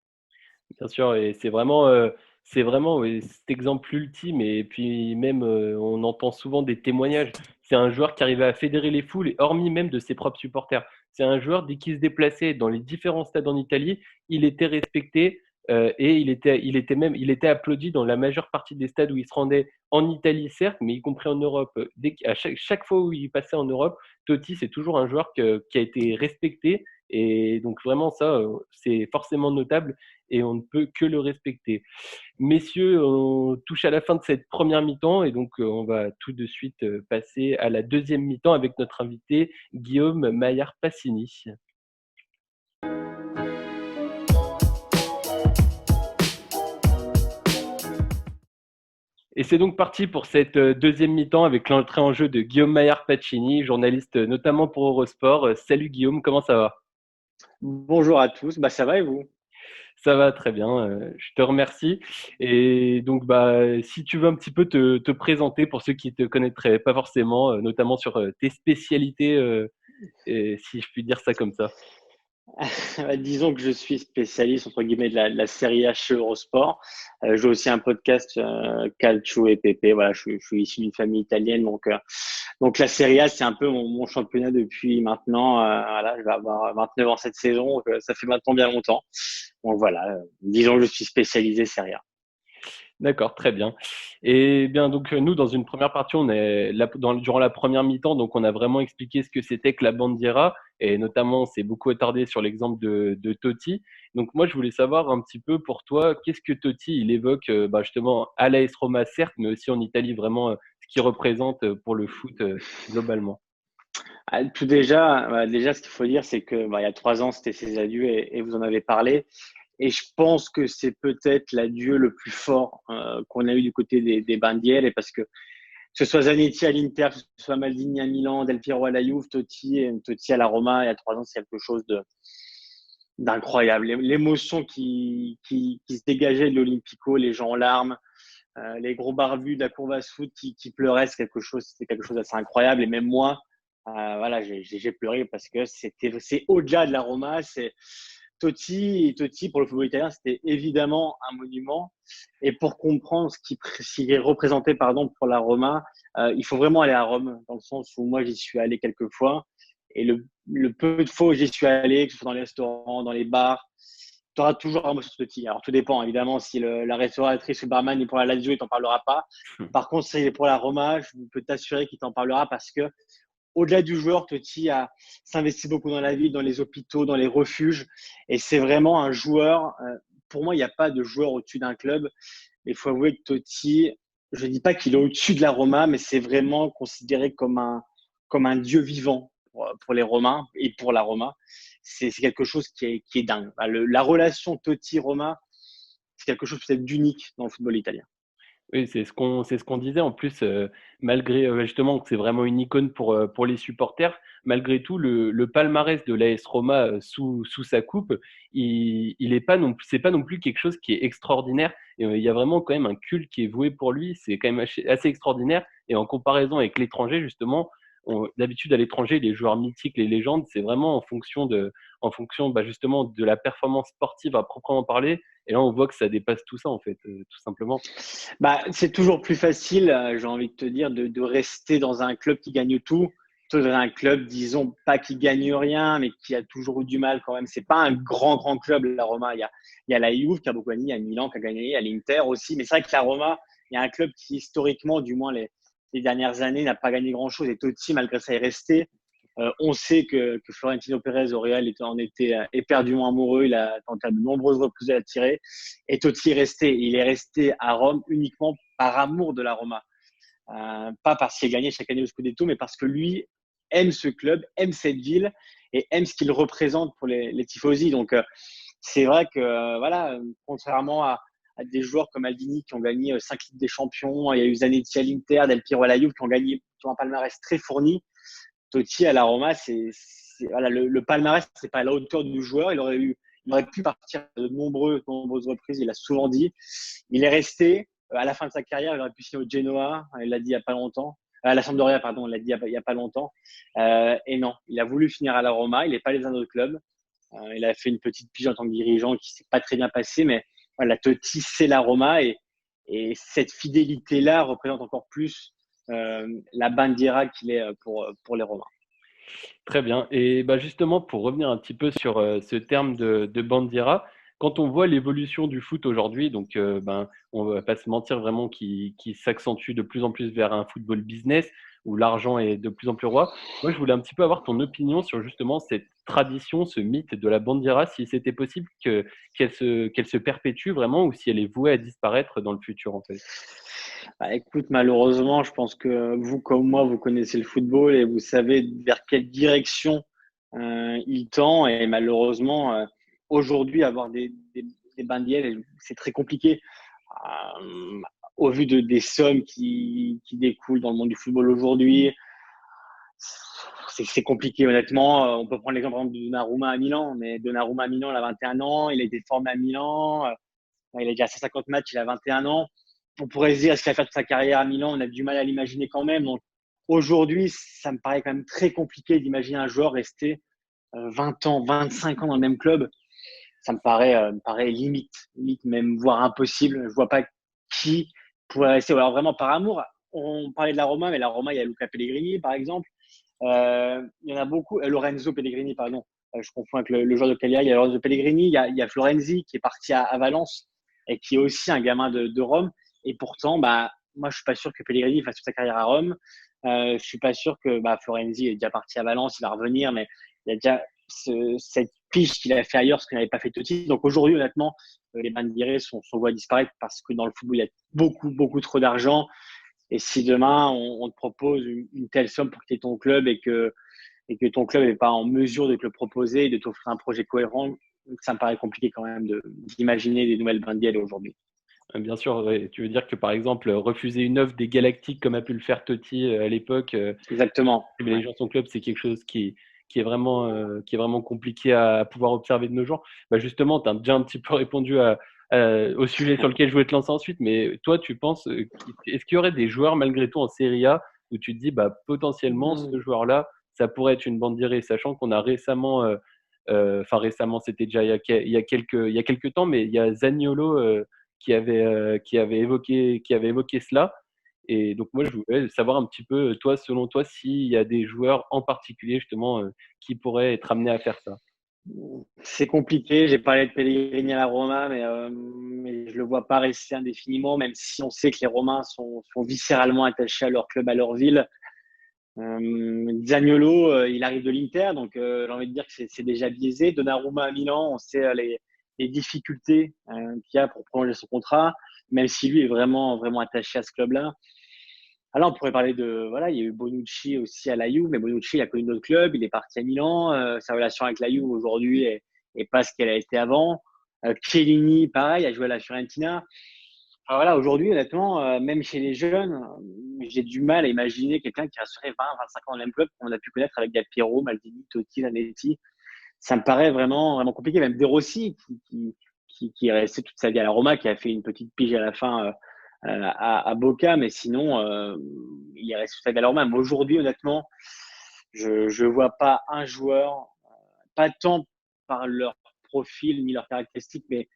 Bien sûr, et c'est vraiment ouais, cet exemple ultime. Et puis même, on entend souvent des témoignages. C'est un joueur qui arrivait à fédérer les foules, et hormis même de ses propres supporters. C'est un joueur, dès qu'il se déplaçait dans les différents stades en Italie, il était respecté et il était applaudi dans la majeure partie des stades où il se rendait en Italie, certes, mais y compris en Europe. À chaque fois où il passait en Europe, Totti, c'est toujours un joueur qui a été respecté. Et donc vraiment ça, c'est forcément notable et on ne peut que le respecter. Messieurs, on touche à la fin de cette première mi-temps et donc on va tout de suite passer à la deuxième mi-temps avec notre invité Guillaume Maillard-Passini. Et c'est donc parti pour cette deuxième mi-temps avec l'entrée en jeu de Guillaume Maillard-Pacini, journaliste notamment pour Eurosport. Salut Guillaume, comment ça va? Bonjour à tous, ça va et vous? Ça va très bien, je te remercie. Et donc, si tu veux un petit peu te présenter pour ceux qui ne te connaîtraient pas forcément, notamment sur tes spécialités, et si je puis dire ça comme ça. Disons que je suis spécialiste entre guillemets de la série H chez Eurosport. J'ai aussi un podcast Calcio et Pepe. Voilà, je suis issu d'une famille italienne, donc la Serie A c'est un peu mon championnat depuis maintenant. Voilà, je vais avoir 29 ans cette saison, donc ça fait maintenant bien longtemps. Donc voilà, disons que je suis spécialisé Serie A. D'accord, très bien. Et bien, donc, nous, dans une première partie, durant la première mi-temps, donc, on a vraiment expliqué ce que c'était que la bandiera, et notamment, on s'est beaucoup attardé sur l'exemple de Totti. Donc, moi, je voulais savoir un petit peu pour toi, qu'est-ce que Totti, il évoque, justement, à l'AS Roma, certes, mais aussi en Italie, vraiment, ce qu'il représente pour le foot, globalement. Tout déjà, ce qu'il faut dire, c'est que il y a 3 ans, c'était ses adieux et vous en avez parlé. Et je pense que c'est peut-être l'adieu le plus fort qu'on a eu du côté des Bandiere, parce que ce soit Zanetti à l'Inter, que ce soit Maldini à Milan, Del Piero à la Juve, Totti à la Roma, il y a 3 ans, c'est quelque chose d'incroyable. L'émotion qui se dégageait de l'Olympico, les gens en larmes, les gros barbus de la courbe à foot qui pleuraient, c'était quelque chose d'assez incroyable. Et même moi, voilà, j'ai pleuré parce que c'est au-delà de la Roma, c'est Totti, pour le football italien, c'était évidemment un monument. Et pour comprendre ce qui est représenté pardon, pour la Roma, il faut vraiment aller à Rome, dans le sens où moi, j'y suis allé quelques fois. Et le peu de fois où j'y suis allé, que ce soit dans les restaurants, dans les bars, tu auras toujours un mot sur Totti. Alors, tout dépend, évidemment, si la restauratrice ou le barman est pour la Lazio, il t'en parlera pas. Par contre, s'il est pour la Roma, je peux t'assurer qu'il t'en parlera parce que, au-delà du joueur, Totti s'investit beaucoup dans la ville, dans les hôpitaux, dans les refuges. Et c'est vraiment un joueur. Pour moi, il n'y a pas de joueur au-dessus d'un club. Mais il faut avouer que Totti, je ne dis pas qu'il est au-dessus de la Roma, mais c'est vraiment considéré comme un dieu vivant pour les Romains et pour la Roma. C'est quelque chose qui est dingue. La relation Totti-Roma, c'est quelque chose peut-être d'unique dans le football italien. Oui, c'est ce qu'on disait. En plus, malgré justement que c'est vraiment une icône pour les supporters, malgré tout, le palmarès de l'AS Roma sous sa coupe, il est pas non plus, c'est pas non plus quelque chose qui est extraordinaire. Et, il y a vraiment quand même un culte qui est voué pour lui. C'est quand même assez extraordinaire. Et en comparaison avec l'étranger, justement, d'habitude à l'étranger, les joueurs mythiques, les légendes, c'est vraiment en fonction bah, justement de la performance sportive à proprement parler. Et là, on voit que ça dépasse tout ça, en fait, tout simplement. Bah, c'est toujours plus facile, j'ai envie de te dire, de rester dans un club qui gagne tout, plutôt dans un club, disons, pas qui gagne rien, mais qui a toujours eu du mal quand même. C'est pas un grand club, la Roma. Il y a la Juve qui a beaucoup gagné, il y a Milan qui a gagné, il y a l'Inter aussi. Mais c'est vrai que la Roma, il y a un club qui, historiquement, du moins les dernières années, n'a pas gagné grand-chose. Et Totti, malgré ça, est resté. On sait que Florentino Pérez au Real en était éperdument amoureux. Il a tenté à de nombreuses reprises de l'attirer. Et Totti est resté. Il est resté à Rome uniquement par amour de la Roma. Pas parce qu'il a gagné chaque année le Scudetto, mais parce que lui aime ce club, aime cette ville et aime ce qu'il représente pour les tifosi. Donc, c'est vrai que, voilà, contrairement à des joueurs comme Aldini qui ont gagné 5 Ligues des Champions, il y a eu Zanetti à l'Inter, Del Piero à la Juve qui ont gagné, qui ont un palmarès très fourni. Totti à la Roma, voilà, le palmarès, c'est pas à la hauteur du joueur. Il aurait pu partir de nombreuses reprises. Il a souvent dit. Il est resté. À la fin de sa carrière, il aurait pu signer au Genoa. Il l'a dit il y a pas longtemps. À la Sampdoria, pardon. Il l'a dit il y a pas longtemps. Et non, il a voulu finir à la Roma. Il n'est pas allé dans un autre club. Il a fait une petite pige en tant que dirigeant qui s'est pas très bien passé, mais voilà, Totti, c'est la Roma et cette fidélité-là représente encore plus la bandiera qu'il est pour les Romains. Très bien. Et bah justement, pour revenir un petit peu sur ce terme de bandiera, quand on voit l'évolution du foot aujourd'hui, donc ben, on va pas se mentir vraiment qui s'accentue de plus en plus vers un football business où l'argent est de plus en plus roi. Moi, je voulais un petit peu avoir ton opinion sur justement cette tradition, ce mythe de la bandiera, si c'était possible qu'elle se perpétue vraiment ou si elle est vouée à disparaître dans le futur en fait. Bah, écoute, malheureusement, je pense que vous, comme moi, vous connaissez le football et vous savez vers quelle direction il tend. Et malheureusement, aujourd'hui, avoir des bandières, c'est très compliqué. Au vu des sommes qui découlent dans le monde du football aujourd'hui, c'est compliqué, honnêtement. On peut prendre l'exemple, par exemple, de Donnarumma à Milan, mais Donnarumma à Milan, il a 21 ans, il a été formé à Milan, il a déjà 150 matchs, il a 21 ans. On pourrait se dire, est-ce qu'il va faire toute sa carrière à Milan? On a du mal à l'imaginer quand même. Donc, aujourd'hui, ça me paraît quand même très compliqué d'imaginer un joueur rester 20 ans, 25 ans dans le même club. Ça me paraît limite même, voire impossible. Je vois pas qui pourrait rester. Alors, vraiment par amour. On parlait de la Roma, mais la Roma, il y a Luca Pellegrini, par exemple. Il y en a beaucoup. Lorenzo Pellegrini, pardon. Je confonds avec le joueur de Cagliari. Il y a Lorenzo Pellegrini. Il y a Florenzi qui est parti à Valence et qui est aussi un gamin de Rome. Et pourtant, bah, moi, je suis pas sûr que Pellegrini fasse toute sa carrière à Rome. Je suis pas sûr que Florenzi est déjà parti à Valence, il va revenir, mais il y a déjà cette pige qu'il a fait ailleurs, ce qu'il n'avait pas fait Totti. Donc aujourd'hui, honnêtement, les bandiérés sont voués à disparaître parce que dans le football, il y a beaucoup trop d'argent. Et si demain, on te propose une telle somme pour quitter ton club et que ton club n'est pas en mesure de te le proposer et de t'offrir un projet cohérent, ça me paraît compliqué quand même d'imaginer des nouvelles bandières aujourd'hui. Bien sûr, ouais. Tu veux dire que par exemple, refuser une offre des Galactiques comme a pu le faire Totti à l'époque, Exactement. les gens de son club, c'est quelque chose qui est vraiment compliqué à pouvoir observer de nos jours. Bah justement, tu as déjà un petit peu répondu au sujet sur lequel je voulais te lancer ensuite, mais toi, tu penses, est-ce qu'il y aurait des joueurs malgré tout en Serie A où tu te dis, bah, potentiellement, ce joueur-là, ça pourrait être une bandiérée, sachant qu'on a récemment, enfin récemment, c'était déjà il y a quelques temps, mais il y a Zaniolo qui avait évoqué cela. Et donc moi, je voulais savoir un petit peu, toi, selon toi, s'il y a des joueurs en particulier justement qui pourraient être amenés à faire ça. C'est compliqué. J'ai parlé de Pellegrini à la Roma, mais je le vois pas rester indéfiniment, même si on sait que les Romains sont viscéralement attachés à leur club, à leur ville. Zaniolo, il arrive de l'Inter, donc j'ai envie de dire que c'est déjà biaisé. Donnarumma à Milan, on sait les difficultés qu'il y a pour prolonger son contrat, même si lui est vraiment, vraiment attaché à ce club-là. Alors, on pourrait parler de, voilà, il y a eu Bonucci aussi à la Juve, mais Bonucci, il a connu d'autres clubs, il est parti à Milan, sa relation avec la Juve aujourd'hui est pas ce qu'elle a été avant. Chiellini, pareil, a joué à la Fiorentina. Alors voilà, aujourd'hui, honnêtement, même chez les jeunes, j'ai du mal à imaginer quelqu'un qui resterait 20, 25 ans dans le même club qu'on a pu connaître avec Del Piero, Maldini, Totti, Zanetti. Ça me paraît vraiment, vraiment compliqué. Même De Rossi, qui est resté toute sa vie à la Roma, qui a fait une petite pige à la fin à Boca, mais sinon, il reste toute sa vie à la Roma. Mais aujourd'hui, honnêtement, je vois pas un joueur, pas tant par leur profil ni leurs caractéristiques, mais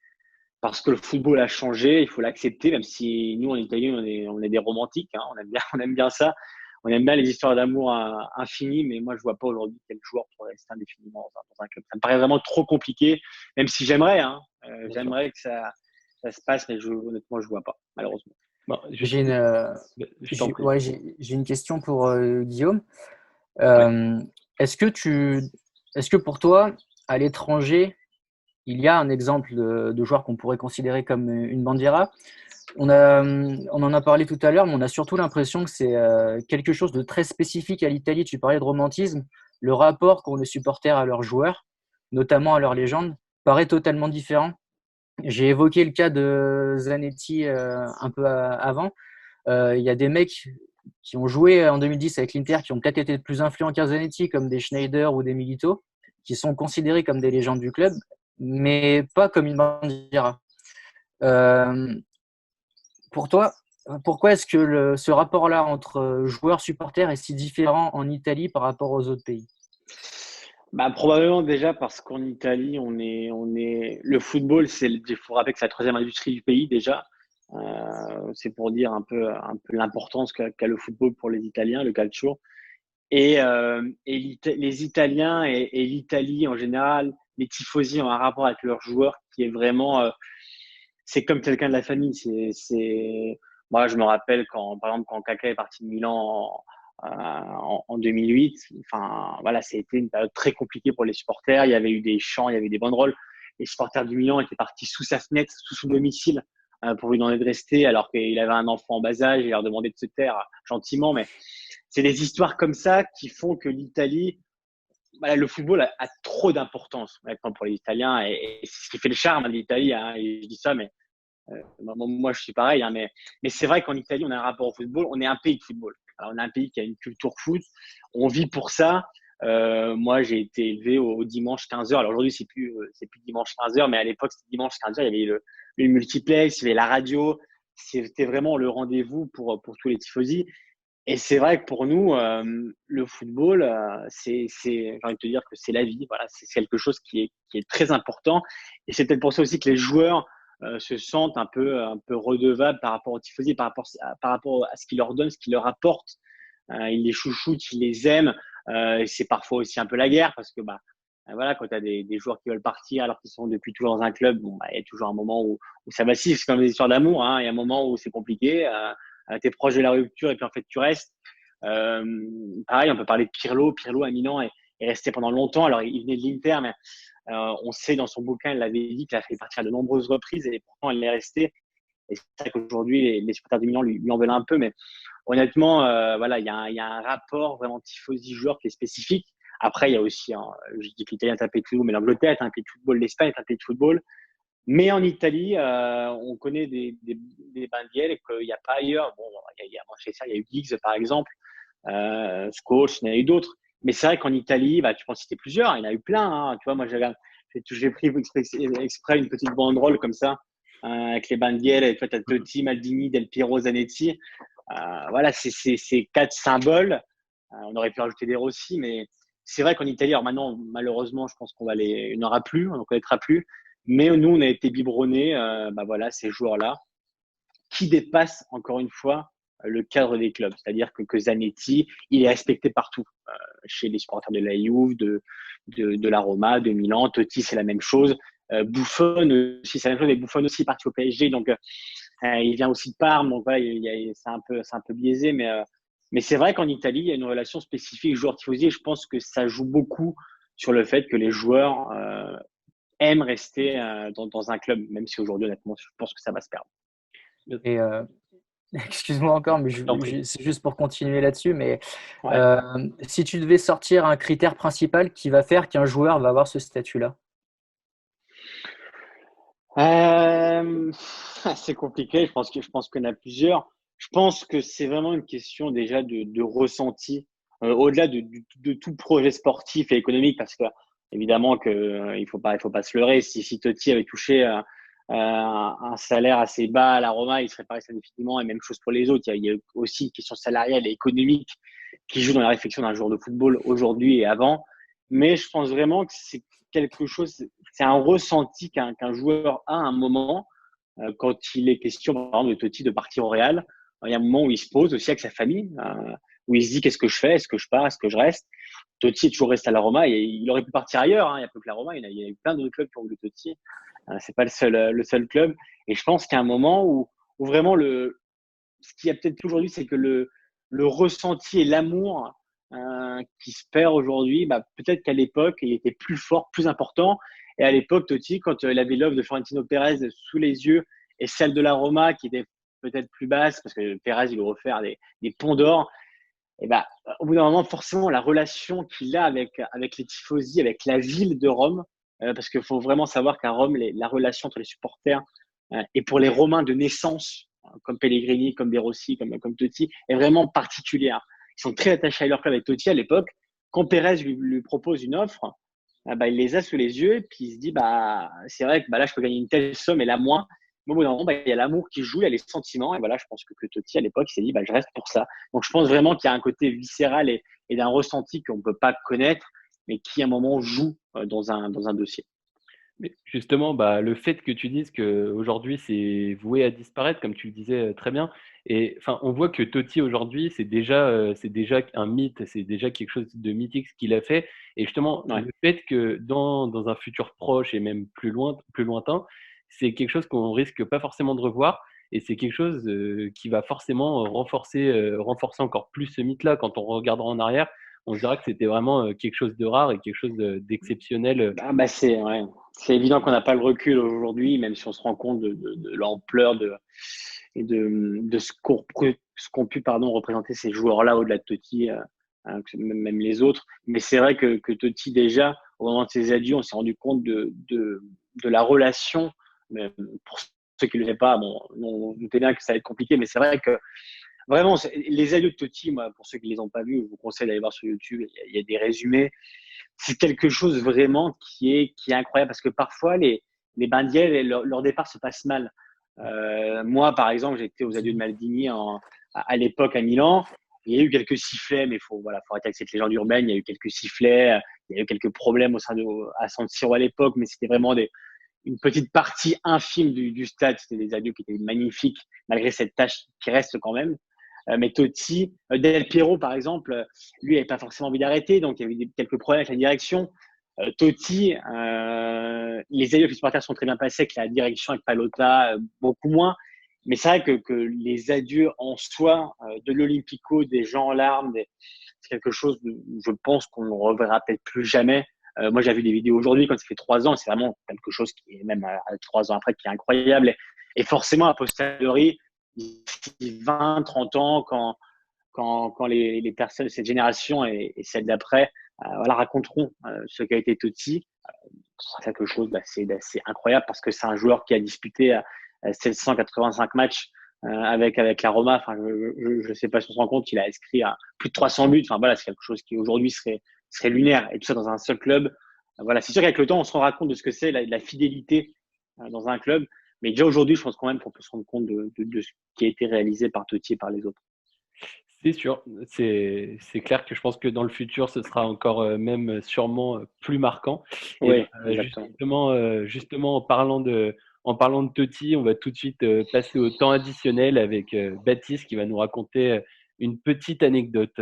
parce que le football a changé, il faut l'accepter, même si nous, en Italie, on est des romantiques, hein, on aime bien ça. On aime bien les histoires d'amour infinies, mais moi, je vois pas aujourd'hui quel joueur pourrait rester indéfiniment dans un club. Ça me paraît vraiment trop compliqué, même si j'aimerais, hein, Bien sûr. j'aimerais que ça se passe, mais honnêtement, je vois pas, malheureusement. Bon, J'ai une, je t'en prie. ouais, j'ai une question pour Guillaume. Ouais. Euh, est-ce que est-ce que pour toi, à l'étranger, il y a un exemple de joueur qu'on pourrait considérer comme une bandiera? On en a parlé tout à l'heure, mais on a surtout l'impression que c'est quelque chose de très spécifique à l'Italie. Tu parlais de romantisme. Le rapport qu'ont les supporters à leurs joueurs, notamment à leurs légendes, paraît totalement différent. J'ai évoqué le cas de Zanetti un peu avant. Il y a des mecs qui ont joué en 2010 avec l'Inter qui ont peut-être été plus influents qu'un Zanetti, comme des Schneider ou des Milito, qui sont considérés comme des légendes du club, mais pas comme une bandiera. Euh, pour toi, pourquoi est-ce que ce rapport-là entre joueurs-supporters est si différent en Italie par rapport aux autres pays? Bah, probablement déjà parce qu'en Italie, le football, il faut rappeler que c'est la troisième industrie du pays déjà. C'est pour dire un peu l'importance qu'a le football pour les Italiens, le calcio. Les Italiens et l'Italie en général, les tifosi ont un rapport avec leurs joueurs qui est vraiment, c'est comme quelqu'un de la famille. Moi, je me rappelle par exemple, quand Kaka est parti de Milan en 2008. Enfin, voilà, c'était une période très compliquée pour les supporters. Il y avait eu des chants, il y avait eu des banderoles. Les supporters du Milan étaient partis sous sa fenêtre, sous son domicile, pour lui demander de rester, alors qu'il avait un enfant en bas âge et leur demandait de se taire gentiment. Mais c'est des histoires comme ça qui font que l'Italie, voilà, le football a trop d'importance maintenant pour les Italiens et c'est ce qui fait le charme de l'Italie. Hein, et je dis ça, mais moi je suis pareil. Hein, mais c'est vrai qu'en Italie, on a un rapport au football. On est un pays de football. Alors, on a un pays qui a une culture foot. On vit pour ça. Moi, j'ai été élevé au dimanche 15h. Alors aujourd'hui, c'est plus dimanche 15h, mais à l'époque, c'était dimanche 15h. Il y avait le multiplex, il y avait la radio. C'était vraiment le rendez-vous pour tous les tifosi. Et c'est vrai que pour nous, le football, j'ai envie de te dire que c'est la vie. Voilà, c'est quelque chose qui est très important. Et c'est peut-être pour ça aussi que les joueurs se sentent un peu redevables par rapport aux tifosi, par rapport à ce qu'ils leur donnent, ce qu'ils leur apportent. Ils les chouchoutent, ils les aiment. Et c'est parfois aussi un peu la guerre parce que voilà, quand tu as des joueurs qui veulent partir alors qu'ils sont depuis toujours dans un club, bon, il y a toujours un moment où ça vacille. C'est comme les histoires d'amour. Hein. Il y a un moment où c'est compliqué. Tu es proche de la rupture et puis en fait tu restes. Euh, Pareil, on peut parler de Pirlo. Pirlo à Milan est resté pendant longtemps. Alors il venait de l'Inter, mais on sait dans son bouquin, il l'avait dit qu'il a fait partir de nombreuses reprises et pourtant il est resté. Et c'est vrai qu'aujourd'hui, les supporters du Milan lui en veulent un peu, mais honnêtement, voilà, il y a un rapport vraiment tifosi-joueur qui est spécifique. Après, il y a aussi, hein, je dis que l'Italien est un pays de football, mais l'Angleterre est un pays de football, l'Espagne est un pays de football. Mais en Italie, on connaît des bandiere qu'il n'y a pas ailleurs. Bon, il y a Manchester, il y a eu Giggs par exemple, Scholes, il y en a eu d'autres. Mais c'est vrai qu'en Italie, tu peux en citer plusieurs. Il y en a eu plein. Hein. Tu vois, moi, j'ai pris exprès une petite banderole comme ça, avec les bandiere. Et tu vois, tu as Totti, Maldini, Del Piero, Zanetti. Voilà, c'est quatre symboles. On aurait pu rajouter des Rossi, mais c'est vrai qu'en Italie, alors maintenant, malheureusement, je pense il n'y en aura plus, on ne connaîtra plus. Mais nous, on a été biberonnés, voilà, ces joueurs-là, qui dépassent, encore une fois, le cadre des clubs. C'est-à-dire que Zanetti, il est respecté partout, chez les supporters de la Juve, de la Roma, de Milan. Totti, c'est la même chose. Buffon aussi, c'est la même chose, mais Buffon aussi est parti au PSG, donc il vient aussi de Parme, donc voilà, c'est un peu biaisé, mais c'est vrai qu'en Italie, il y a une relation spécifique joueur-tifosi, et je pense que ça joue beaucoup sur le fait que les joueurs aiment rester dans un club, même si aujourd'hui, honnêtement, je pense que ça va se perdre. Et excuse-moi encore, mais c'est juste pour continuer là-dessus. Mais Ouais. si tu devais sortir un critère principal qui va faire qu'un joueur va avoir ce statut-là? C'est compliqué. Je pense qu'il y en a plusieurs. Je pense que c'est vraiment une question déjà de ressenti, au-delà de tout projet sportif et économique, parce que évidemment que il faut pas se leurrer. Si Totti avait touché un salaire assez bas à la Roma, il serait pas resté indéfiniment. Et même chose pour les autres. Il y a aussi une question salariale et économique qui joue dans la réflexion d'un joueur de football aujourd'hui et avant. Mais je pense vraiment que c'est quelque chose, c'est un ressenti qu'un joueur a à un moment, quand il est question, par exemple, de Totti de partir au Real. Il y a un moment où il se pose aussi avec sa famille, où il se dit qu'est-ce que je fais, est-ce que je pars, est-ce que je reste. Totti est toujours resté à la Roma et il aurait pu partir ailleurs. Il n'y a pas que la Roma, il y a eu plein d'autres clubs qui ont voulu Totti. C'est pas le seul club. Et je pense qu'il y a un moment où vraiment ce qu'il y a peut-être plus aujourd'hui, c'est que le ressenti et l'amour qui se perd aujourd'hui, peut-être qu'à l'époque, il était plus fort, plus important. Et à l'époque, Totti, quand il avait l'offre de Florentino Pérez sous les yeux et celle de la Roma qui était peut-être plus basse, parce que Pérez, il lui offert des ponts d'or, et au bout d'un moment, forcément, la relation qu'il a avec les tifosi, avec la ville de Rome, parce qu'il faut vraiment savoir qu'à Rome, la relation entre les supporters et pour les Romains de naissance, comme Pellegrini, comme De Rossi, comme Totti, est vraiment particulière. Ils sont très attachés à leur club. Avec Totti, à l'époque, quand Pérez lui propose une offre, il les a sous les yeux et puis il se dit, c'est vrai que là, je peux gagner une telle somme et là, moins. Mais au bout d'un moment, il y a l'amour qui joue, il y a les sentiments. Et voilà, je pense que Totti, à l'époque, il s'est dit, je reste pour ça. Donc, je pense vraiment qu'il y a un côté viscéral et d'un ressenti qu'on ne peut pas connaître, mais qui, à un moment, joue dans un dossier. Mais justement, le fait que tu dises qu'aujourd'hui c'est voué à disparaître, comme tu le disais très bien, et enfin, on voit que Totti aujourd'hui c'est déjà un mythe, c'est déjà quelque chose de mythique ce qu'il a fait. Et justement, Ouais. le fait que dans un futur proche et même plus lointain, c'est quelque chose qu'on risque pas forcément de revoir. Et c'est quelque chose qui va forcément renforcer encore plus ce mythe-là. Quand on regardera en arrière, on se dira que c'était vraiment quelque chose de rare et quelque chose d'exceptionnel. C'est évident qu'on n'a pas le recul aujourd'hui, même si on se rend compte de l'ampleur de ce qu'ont pu représenter ces joueurs-là au-delà de Totti, même les autres. Mais c'est vrai que Totti, déjà, au moment de ses adieux, on s'est rendu compte de la relation. Mais pour ceux qui ne le savaient pas, on doutait bien que ça allait être compliqué, mais c'est vrai que vraiment, les adieux de Totti, moi, pour ceux qui ne les ont pas vus, je vous conseille d'aller voir sur YouTube, il y a des résumés. C'est quelque chose vraiment qui est incroyable parce que parfois les Bandières, leur départ se passe mal. Moi, par exemple, j'étais aux adieux de Maldini à l'époque à Milan. Il y a eu quelques sifflets, mais faut arrêter avec cette légende urbaine. Il y a eu quelques sifflets, il y a eu quelques problèmes à San Siro à l'époque, mais c'était vraiment une petite partie infime du stade. C'était des adieux qui étaient magnifiques, malgré cette tâche qui reste quand même. Mais Totti, Del Piero, par exemple, lui n'avait pas forcément envie d'arrêter, donc il y avait quelques problèmes avec la direction. Totti, les adieux avec les supporters sont très bien passés, avec la direction, avec Pallotta, beaucoup moins. Mais c'est vrai que les adieux en soi, de l'Olympico, des gens en larmes, c'est quelque chose, je pense qu'on ne reverra peut-être plus jamais. Moi, j'ai vu des vidéos aujourd'hui, quand ça fait 3 ans, c'est vraiment quelque chose qui est même à 3 ans après, qui est incroyable. Et forcément, a posteriori, d'ici 20, 30 ans, quand les personnes de cette génération et celles d'après raconteront ce qu'a été Totti, ce sera quelque chose d'assez incroyable parce que c'est un joueur qui a disputé 785 matchs avec la Roma. Enfin, je ne sais pas si on se rend compte qu'il a inscrit à plus de 300 buts. Enfin, voilà, c'est quelque chose qui aujourd'hui serait lunaire et tout ça dans un seul club. Voilà, c'est sûr qu'avec le temps, on se rend compte de ce que c'est la fidélité dans un club. Mais déjà aujourd'hui, je pense quand même qu'on peut se rendre compte de ce qui a été réalisé par Totti et par les autres. C'est sûr, c'est clair que je pense que dans le futur, ce sera encore même sûrement plus marquant. Et Oui, exactement. justement, en en parlant de Totti, on va tout de suite passer au temps additionnel avec Baptiste qui va nous raconter une petite anecdote.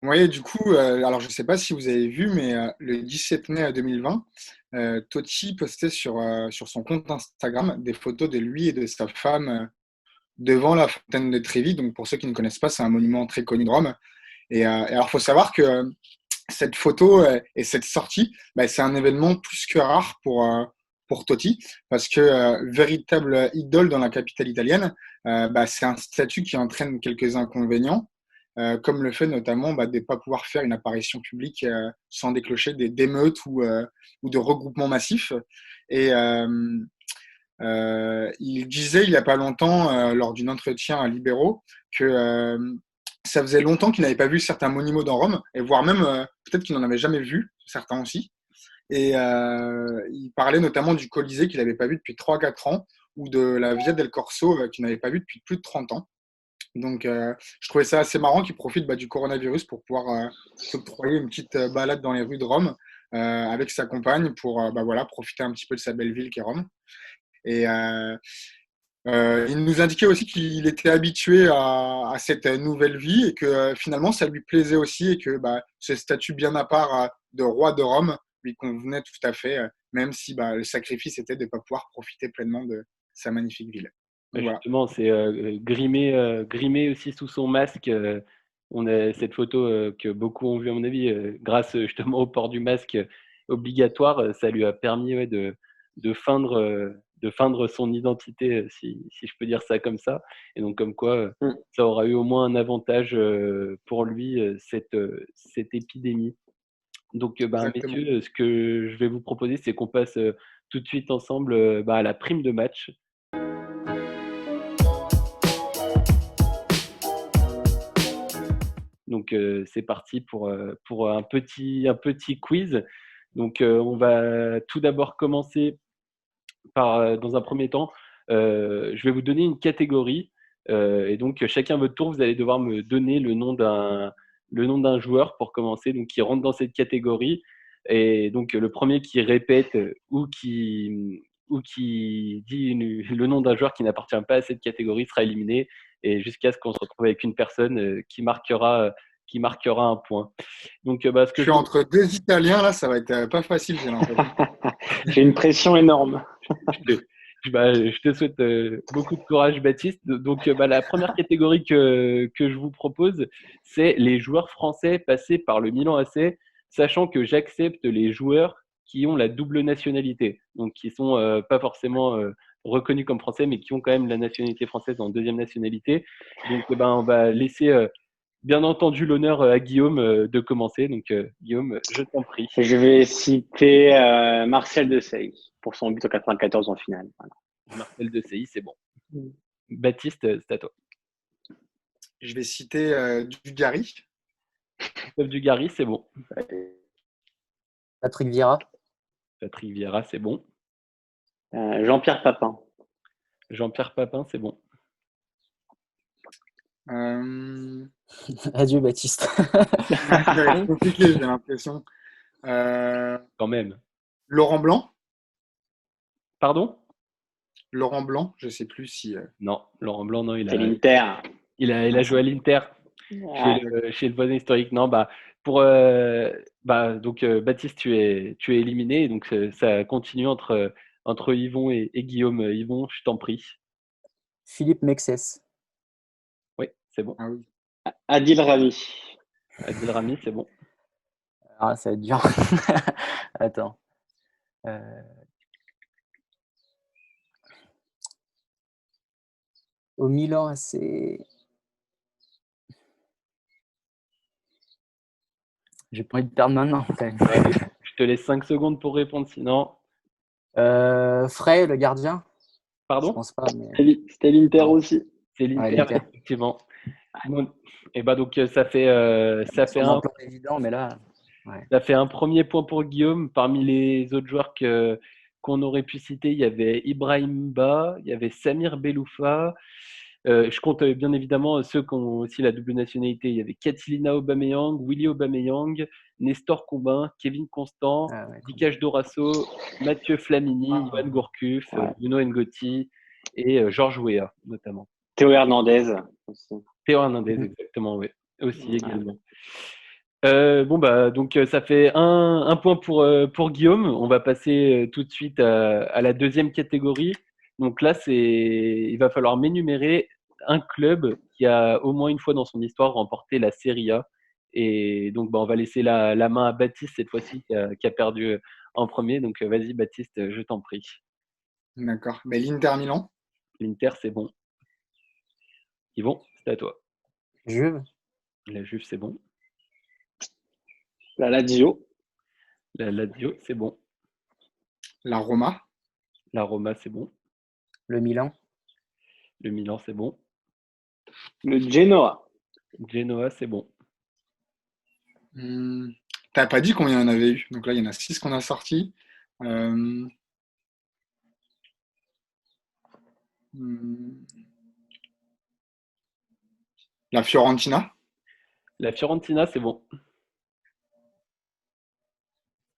Oui, du coup, alors je ne sais pas si vous avez vu, mais le 17 mai 2020, Totti postait sur son compte Instagram des photos de lui et de sa femme devant la fontaine de Trévi. Donc, pour ceux qui ne connaissent pas, c'est un monument très connu de Rome. Et alors, il faut savoir que cette photo et cette sortie, bah, c'est un événement plus que rare pour Totti, parce que véritable idole dans la capitale italienne, bah, c'est un statut qui entraîne quelques inconvénients, comme le fait notamment bah, de ne pas pouvoir faire une apparition publique sans déclencher d'émeutes ou de regroupements massifs. Et il disait il n'y a pas longtemps, lors d'un entretien à Libero, que ça faisait longtemps qu'il n'avait pas vu certains monuments dans Rome, et voire même peut-être qu'il n'en avait jamais vu, certains aussi. Et il parlait notamment du Colisée qu'il n'avait pas vu depuis 3-4 ans, ou de la Via del Corso qu'il n'avait pas vu depuis plus de 30 ans. Donc, je trouvais ça assez marrant qu'il profite du coronavirus pour pouvoir s'octroyer une petite balade dans les rues de Rome avec sa compagne pour voilà, profiter un petit peu de sa belle ville qui est Rome. Et il nous indiquait aussi qu'il était habitué à cette nouvelle vie et que finalement ça lui plaisait aussi et que ce statut bien à part de roi de Rome lui convenait tout à fait, même si le sacrifice était de ne pas pouvoir profiter pleinement de sa magnifique ville. Donc, voilà. Justement, c'est grimé aussi sous son masque. On a cette photo que beaucoup ont vue, à mon avis, grâce justement au port du masque obligatoire. Ça lui a permis de feindre son identité, si je peux dire ça comme ça. Et donc, comme quoi, ça aura eu au moins un avantage pour lui, cette épidémie. Donc, messieurs, ce que je vais vous proposer, c'est qu'on passe tout de suite ensemble à la prime de match. Donc, c'est parti pour un petit quiz. Donc, on va tout d'abord commencer par, dans un premier temps, je vais vous donner une catégorie. Et donc, chacun à votre tour, vous allez devoir me donner le nom d'un joueur pour commencer, donc qui rentre dans cette catégorie. Et donc, le premier qui répète ou qui dit le nom d'un joueur qui n'appartient pas à cette catégorie sera éliminé. Et jusqu'à ce qu'on se retrouve avec une personne qui marquera un point. Donc, je suis entre deux Italiens, là, ça va être pas facile, j'ai l'impression. J'ai une pression énorme. Je te souhaite beaucoup de courage, Baptiste. Donc, la première catégorie que je vous propose, c'est les joueurs français passés par le Milan AC, sachant que j'accepte les joueurs qui ont la double nationalité, donc qui sont pas forcément reconnus comme français, mais qui ont quand même la nationalité française en deuxième nationalité. Donc, on va laisser bien entendu l'honneur à Guillaume de commencer. Donc, Guillaume, je t'en prie. Je vais citer Marcel Desailly pour son but en 94 en finale. Voilà. Marcel Desailly, c'est bon. Baptiste, c'est à toi. Je vais citer Dugarry. Christophe Dugarry, c'est bon. Patrick Vieira. Patrick Vieira, c'est bon. Jean-Pierre Papin. Jean-Pierre Papin, c'est bon. Adieu, Baptiste. C'est compliqué, j'ai l'impression. Quand même. Laurent Blanc. Pardon ? Laurent Blanc, je ne sais plus si. Non, Laurent Blanc, non, c'est l'Inter. Il a joué à l'Inter chez le voisin historique. Non, donc Baptiste, tu es éliminé, donc ça continue entre Yvon et Guillaume. Yvon, je t'en prie. Philippe Mexès. Oui, c'est bon. Ah oui. Adil Rami. Adil Rami, c'est bon. Ah, ça va être dur. Attends. Au Milan, c'est. J'ai pas envie de perdre maintenant. Je te laisse 5 secondes pour répondre, sinon. Frey, le gardien. Pardon ? Je pense pas. Mais... C'était l'Inter aussi. C'est l'Inter, effectivement. Et donc ça fait un plan évident, mais là. Ouais. Ça fait un premier point pour Guillaume. Parmi les autres joueurs qu'on aurait pu citer, il y avait Ibrahim Ba, il y avait Samir Beloufa, Je compte bien évidemment ceux qui ont aussi la double nationalité. Il y avait Katilina Aubameyang, Willy Aubameyang, Nestor Combin, Kevin Constant, Ah ouais, Dikage Dorasso, Mathieu Flamini, Johan Gourcuff, Ouais. Bruno Ngotti et Georges Weah notamment. Théo Hernandez aussi. Théo Hernandez, Mhm. exactement, oui. Aussi Ouais. également. Donc ça fait un point pour Guillaume. On va passer tout de suite à la deuxième catégorie. Donc là, il va falloir m'énumérer un club qui a au moins une fois dans son histoire remporté la Serie A. Et donc, on va laisser la main à Baptiste cette fois-ci qui a perdu en premier. Donc, vas-y, Baptiste, je t'en prie. D'accord. Mais l'Inter Milan, L'Inter, c'est bon. Yvon, c'est à toi. Juve, La Juve, c'est bon. La Lazio. La Lazio, c'est bon. la Roma, La Roma, c'est bon. le Milan, Le Milan, c'est bon. Le Genoa. Genoa, c'est bon. T'as pas dit combien il y en avait eu. Donc là, il y en a 6 qu'on a sortis. Euh, hmm, la Fiorentina, La Fiorentina, c'est bon.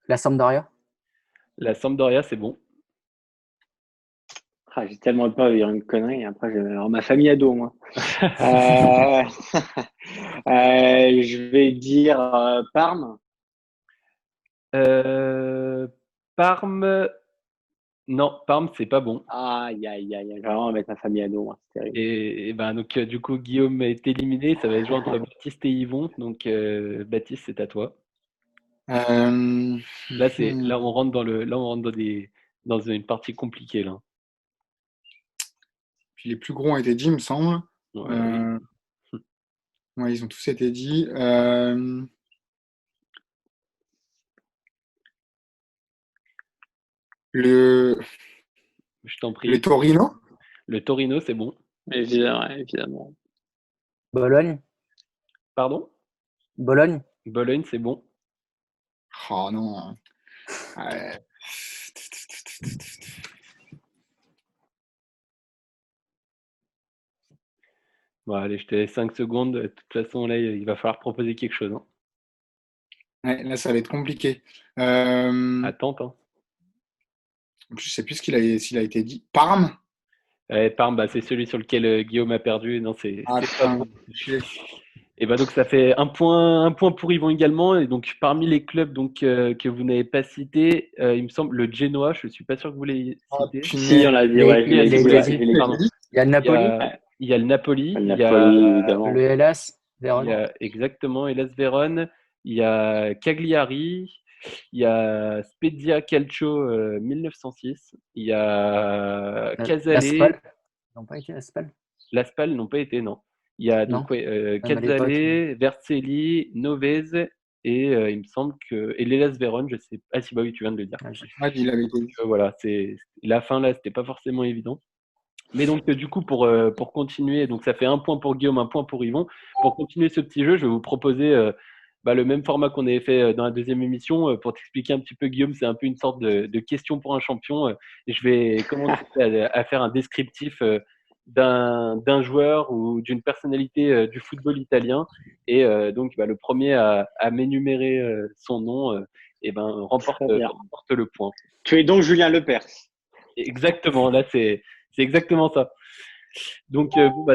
la Sampdoria, La Sampdoria, c'est bon. Ah, j'ai tellement peur de dire une connerie. Après, je vais avoir ma famille ado, moi. Euh, je vais dire Parme. Euh, Parme, non, Parme, c'est pas bon. Aïe, aïe, aïe. Je vais vraiment mettre ma famille ado, moi. C'est terrible. Et ben donc du coup Guillaume est éliminé. Ça va être joué entre Baptiste et Yvon. Donc Baptiste, c'est à toi. euh, Là on rentre dans une partie compliquée là. puis les plus gros ont été dit, il me semble. Ouais, oui. Euh, ouais, ils ont tous été dit. Le, Je t'en le prie. Torino, Le Torino, c'est bon. Évidemment, évidemment. Bologne, Pardon? Bologne, Bologne, c'est bon. oh non. Ouais. Bon, allez, je te laisse 5 secondes. De toute façon, là, il va falloir proposer quelque chose, hein. Ouais, là, ça va être compliqué. Euh, Attends, hein. je sais plus s'il a été dit. Parme? Parme, bah, c'est celui sur lequel Guillaume a perdu. Non, Ah c'est pas putain, bon. chier. Et bah donc ça fait un point pour Yvon également. Et donc parmi les clubs donc que vous n'avez pas cités, il me semble le Genoa. Je suis pas sûr que vous l'ayez Ah cité. Si, punaise. on l'a dit, il a, ouais, je Oui, l'ai il a dit, été ouais, dit. je l'ai Il a pardon. dit. dit. Il y a le Il y Napoli, a il y a le Napoli. Le Il y Napoli, a évidemment. le Hellas, il y Vérone. a exactement Hellas Vérone. Il y a Cagliari. Il y a Spezia Calcio 1906. Il y a La Casale. Spal. Ils n'ont pas été la Spal? Las Palmes n'ont pas été, non. Il y a Non, donc ouais, même à l'époque. Casale, Vercelli, Novez et il me semble que et l'Hellas Vérone, je sais. Ah si bah oui, tu viens de le dire. Ah, Ah, il avait été dit. Voilà, c'est la fin là, c'était pas forcément évident. Mais donc du coup pour continuer, donc ça fait un point pour Guillaume, un point pour Yvon. Pour continuer ce petit jeu, je vais vous proposer le même format qu'on avait fait dans la deuxième émission. Pour t'expliquer un petit peu, Guillaume, c'est un peu une sorte de question pour un champion. Et je vais commencer à faire un descriptif d'un joueur ou d'une personnalité du football italien. Et donc le premier à m'énumérer son nom, et ben Très bien. remporte le point. Tu es donc Julien Lepers. Exactement, là c'est exactement ça. Donc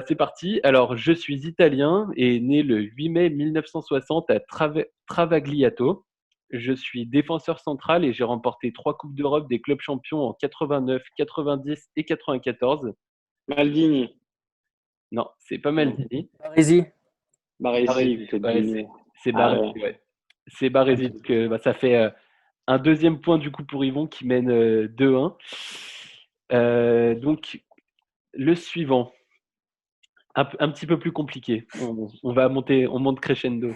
c'est parti. Alors je suis italien et né le 8 mai 1960 à Travagliato. Je suis défenseur central et j'ai remporté 3 Coupes d'Europe des clubs champions en 89, 90 et 94. Maldini. Non, c'est pas Maldini. Parisi, Baresi, Baresi. vous êtes Ouais, deviné. c'est Ah Baresi, ouais. ouais. C'est Baresi. Donc, ça fait un deuxième point du coup pour Yvon qui mène 2-1. Donc le suivant. Un petit peu plus compliqué. On monte crescendo.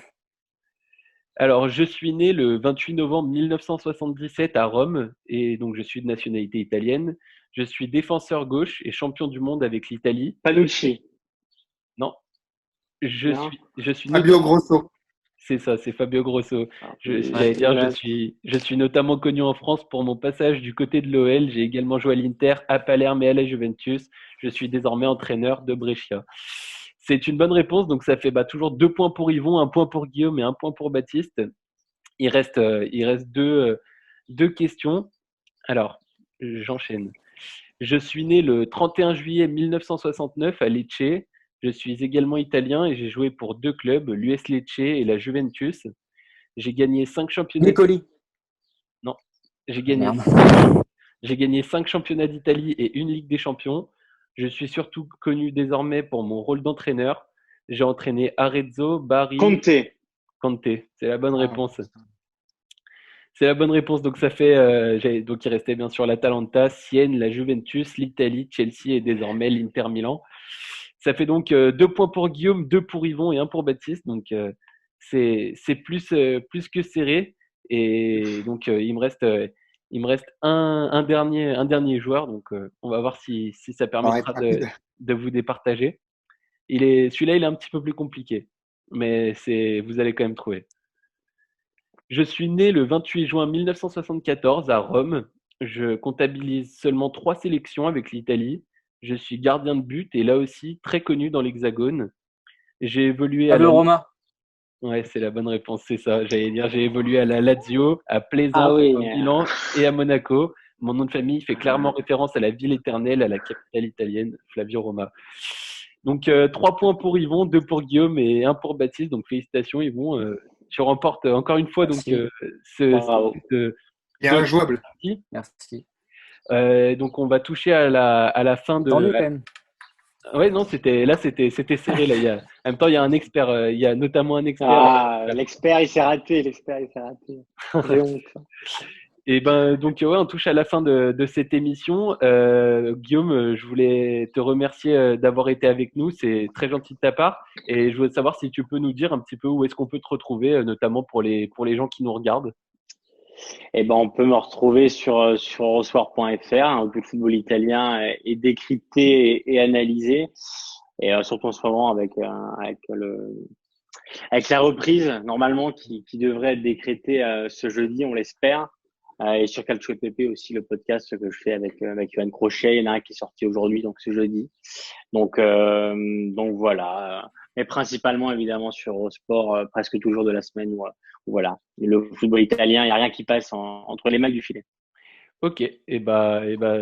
Alors, je suis né le 28 novembre 1977 à Rome et donc je suis de nationalité italienne. Je suis défenseur gauche et champion du monde avec l'Italie. Panucci. Non, Non. je suis né. Fabio Grosso. C'est ça, c'est Fabio Grosso. Ouais, J'allais dire, ouais. je suis notamment connu en France pour mon passage du côté de l'OL. J'ai également joué à l'Inter, à Palerme et à la Juventus. Je suis désormais entraîneur de Brescia. C'est une bonne réponse, donc ça fait toujours 2 points pour Yvon, 1 point pour Guillaume et 1 point pour Baptiste. Il reste deux questions. Alors, j'enchaîne. Je suis né le 31 juillet 1969 à Lecce. Je suis également italien et j'ai joué pour 2 clubs, l'US Lecce et la Juventus. J'ai gagné 5 championnats. Nicoli. Non, j'ai Ah, gagné, merde. j'ai gagné 5 championnats d'Italie et une Ligue des Champions. Je suis surtout connu désormais pour mon rôle d'entraîneur. J'ai entraîné Arezzo, Bari, Conte. Conte. C'est la bonne Ah, réponse. C'est la bonne réponse. Donc ça fait, donc il restait bien sûr l'Atalanta, Sienne, la Juventus, l'Italie, Chelsea et désormais l'Inter Milan. Ça fait donc 2 points pour Guillaume, 2 pour Yvon et 1 pour Baptiste. Donc c'est plus que serré. Et donc il me reste un dernier joueur. Donc on va voir si ça ça va être permettra rapide. de vous départager. Celui-là, il est un petit peu plus compliqué, mais vous allez quand même trouver. Je suis né le 28 juin 1974 à Rome. Je comptabilise seulement 3 sélections avec l'Italie. Je suis gardien de but et là aussi très connu dans l'Hexagone. J'ai évolué à la... Fabio Roma. Ouais, c'est la bonne réponse, c'est ça. J'allais dire, j'ai évolué à la Lazio, à Ah Plaisance, oui. à Milan et à Monaco. Mon nom de famille fait clairement référence à la ville éternelle, à la capitale italienne, Flavio Roma. Donc 3 points pour Yvon, 2 pour Guillaume et 1 pour Baptiste. Donc félicitations Yvon, tu remportes encore une fois donc Merci. ce Bravo. de Il est injouable. partie. Merci. Donc on va toucher à la fin C'est de. tendu quand même. Ouais non c'était serré là. En même temps il y a un expert, il y a notamment un expert. Ah, l'expert, il s'est raté. L'expert, il s'est raté. J'ai honte. Et ben donc ouais, on touche à la fin de cette émission. Guillaume, je voulais te remercier d'avoir été avec nous, c'est très gentil de ta part. Et je voulais savoir si tu peux nous dire un petit peu où est-ce qu'on peut te retrouver, notamment pour les gens qui nous regardent. Eh ben, on peut me retrouver sur eurosport.fr, hein, où le football italien est décrypté et analysé. Et surtout en ce moment avec la reprise, normalement, qui devrait être décrétée ce jeudi, on l'espère. Et sur Calcio PP aussi, le podcast que je fais avec Yoann Crochet. Il y en a un qui est sorti aujourd'hui, donc ce jeudi. Donc voilà. Mais principalement, évidemment, sur Eurosport, presque toujours de la semaine. Où voilà. Le football italien, il n'y a rien qui passe entre les mailles du filet. Ok, et bah,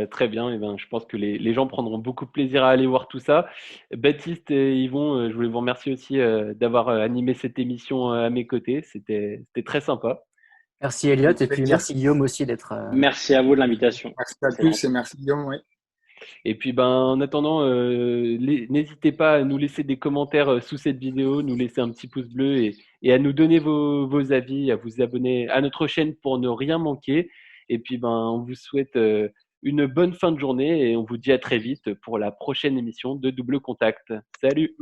très bien. Et ben, je pense que les gens prendront beaucoup de plaisir à aller voir tout ça. Baptiste et Yvon, je voulais vous remercier aussi d'avoir animé cette émission à mes côtés. C'était très sympa. Merci Elliot et puis Plaisir. merci Guillaume aussi d'être. Merci à vous de l'invitation. Merci à C'est tous gentil. et merci Guillaume. Oui. Et puis, ben, en attendant, n'hésitez pas à nous laisser des commentaires sous cette vidéo, nous laisser un petit pouce bleu et à nous donner vos avis, à vous abonner à notre chaîne pour ne rien manquer. Et puis, ben, on vous souhaite une bonne fin de journée et on vous dit à très vite pour la prochaine émission de Double Contact. Salut!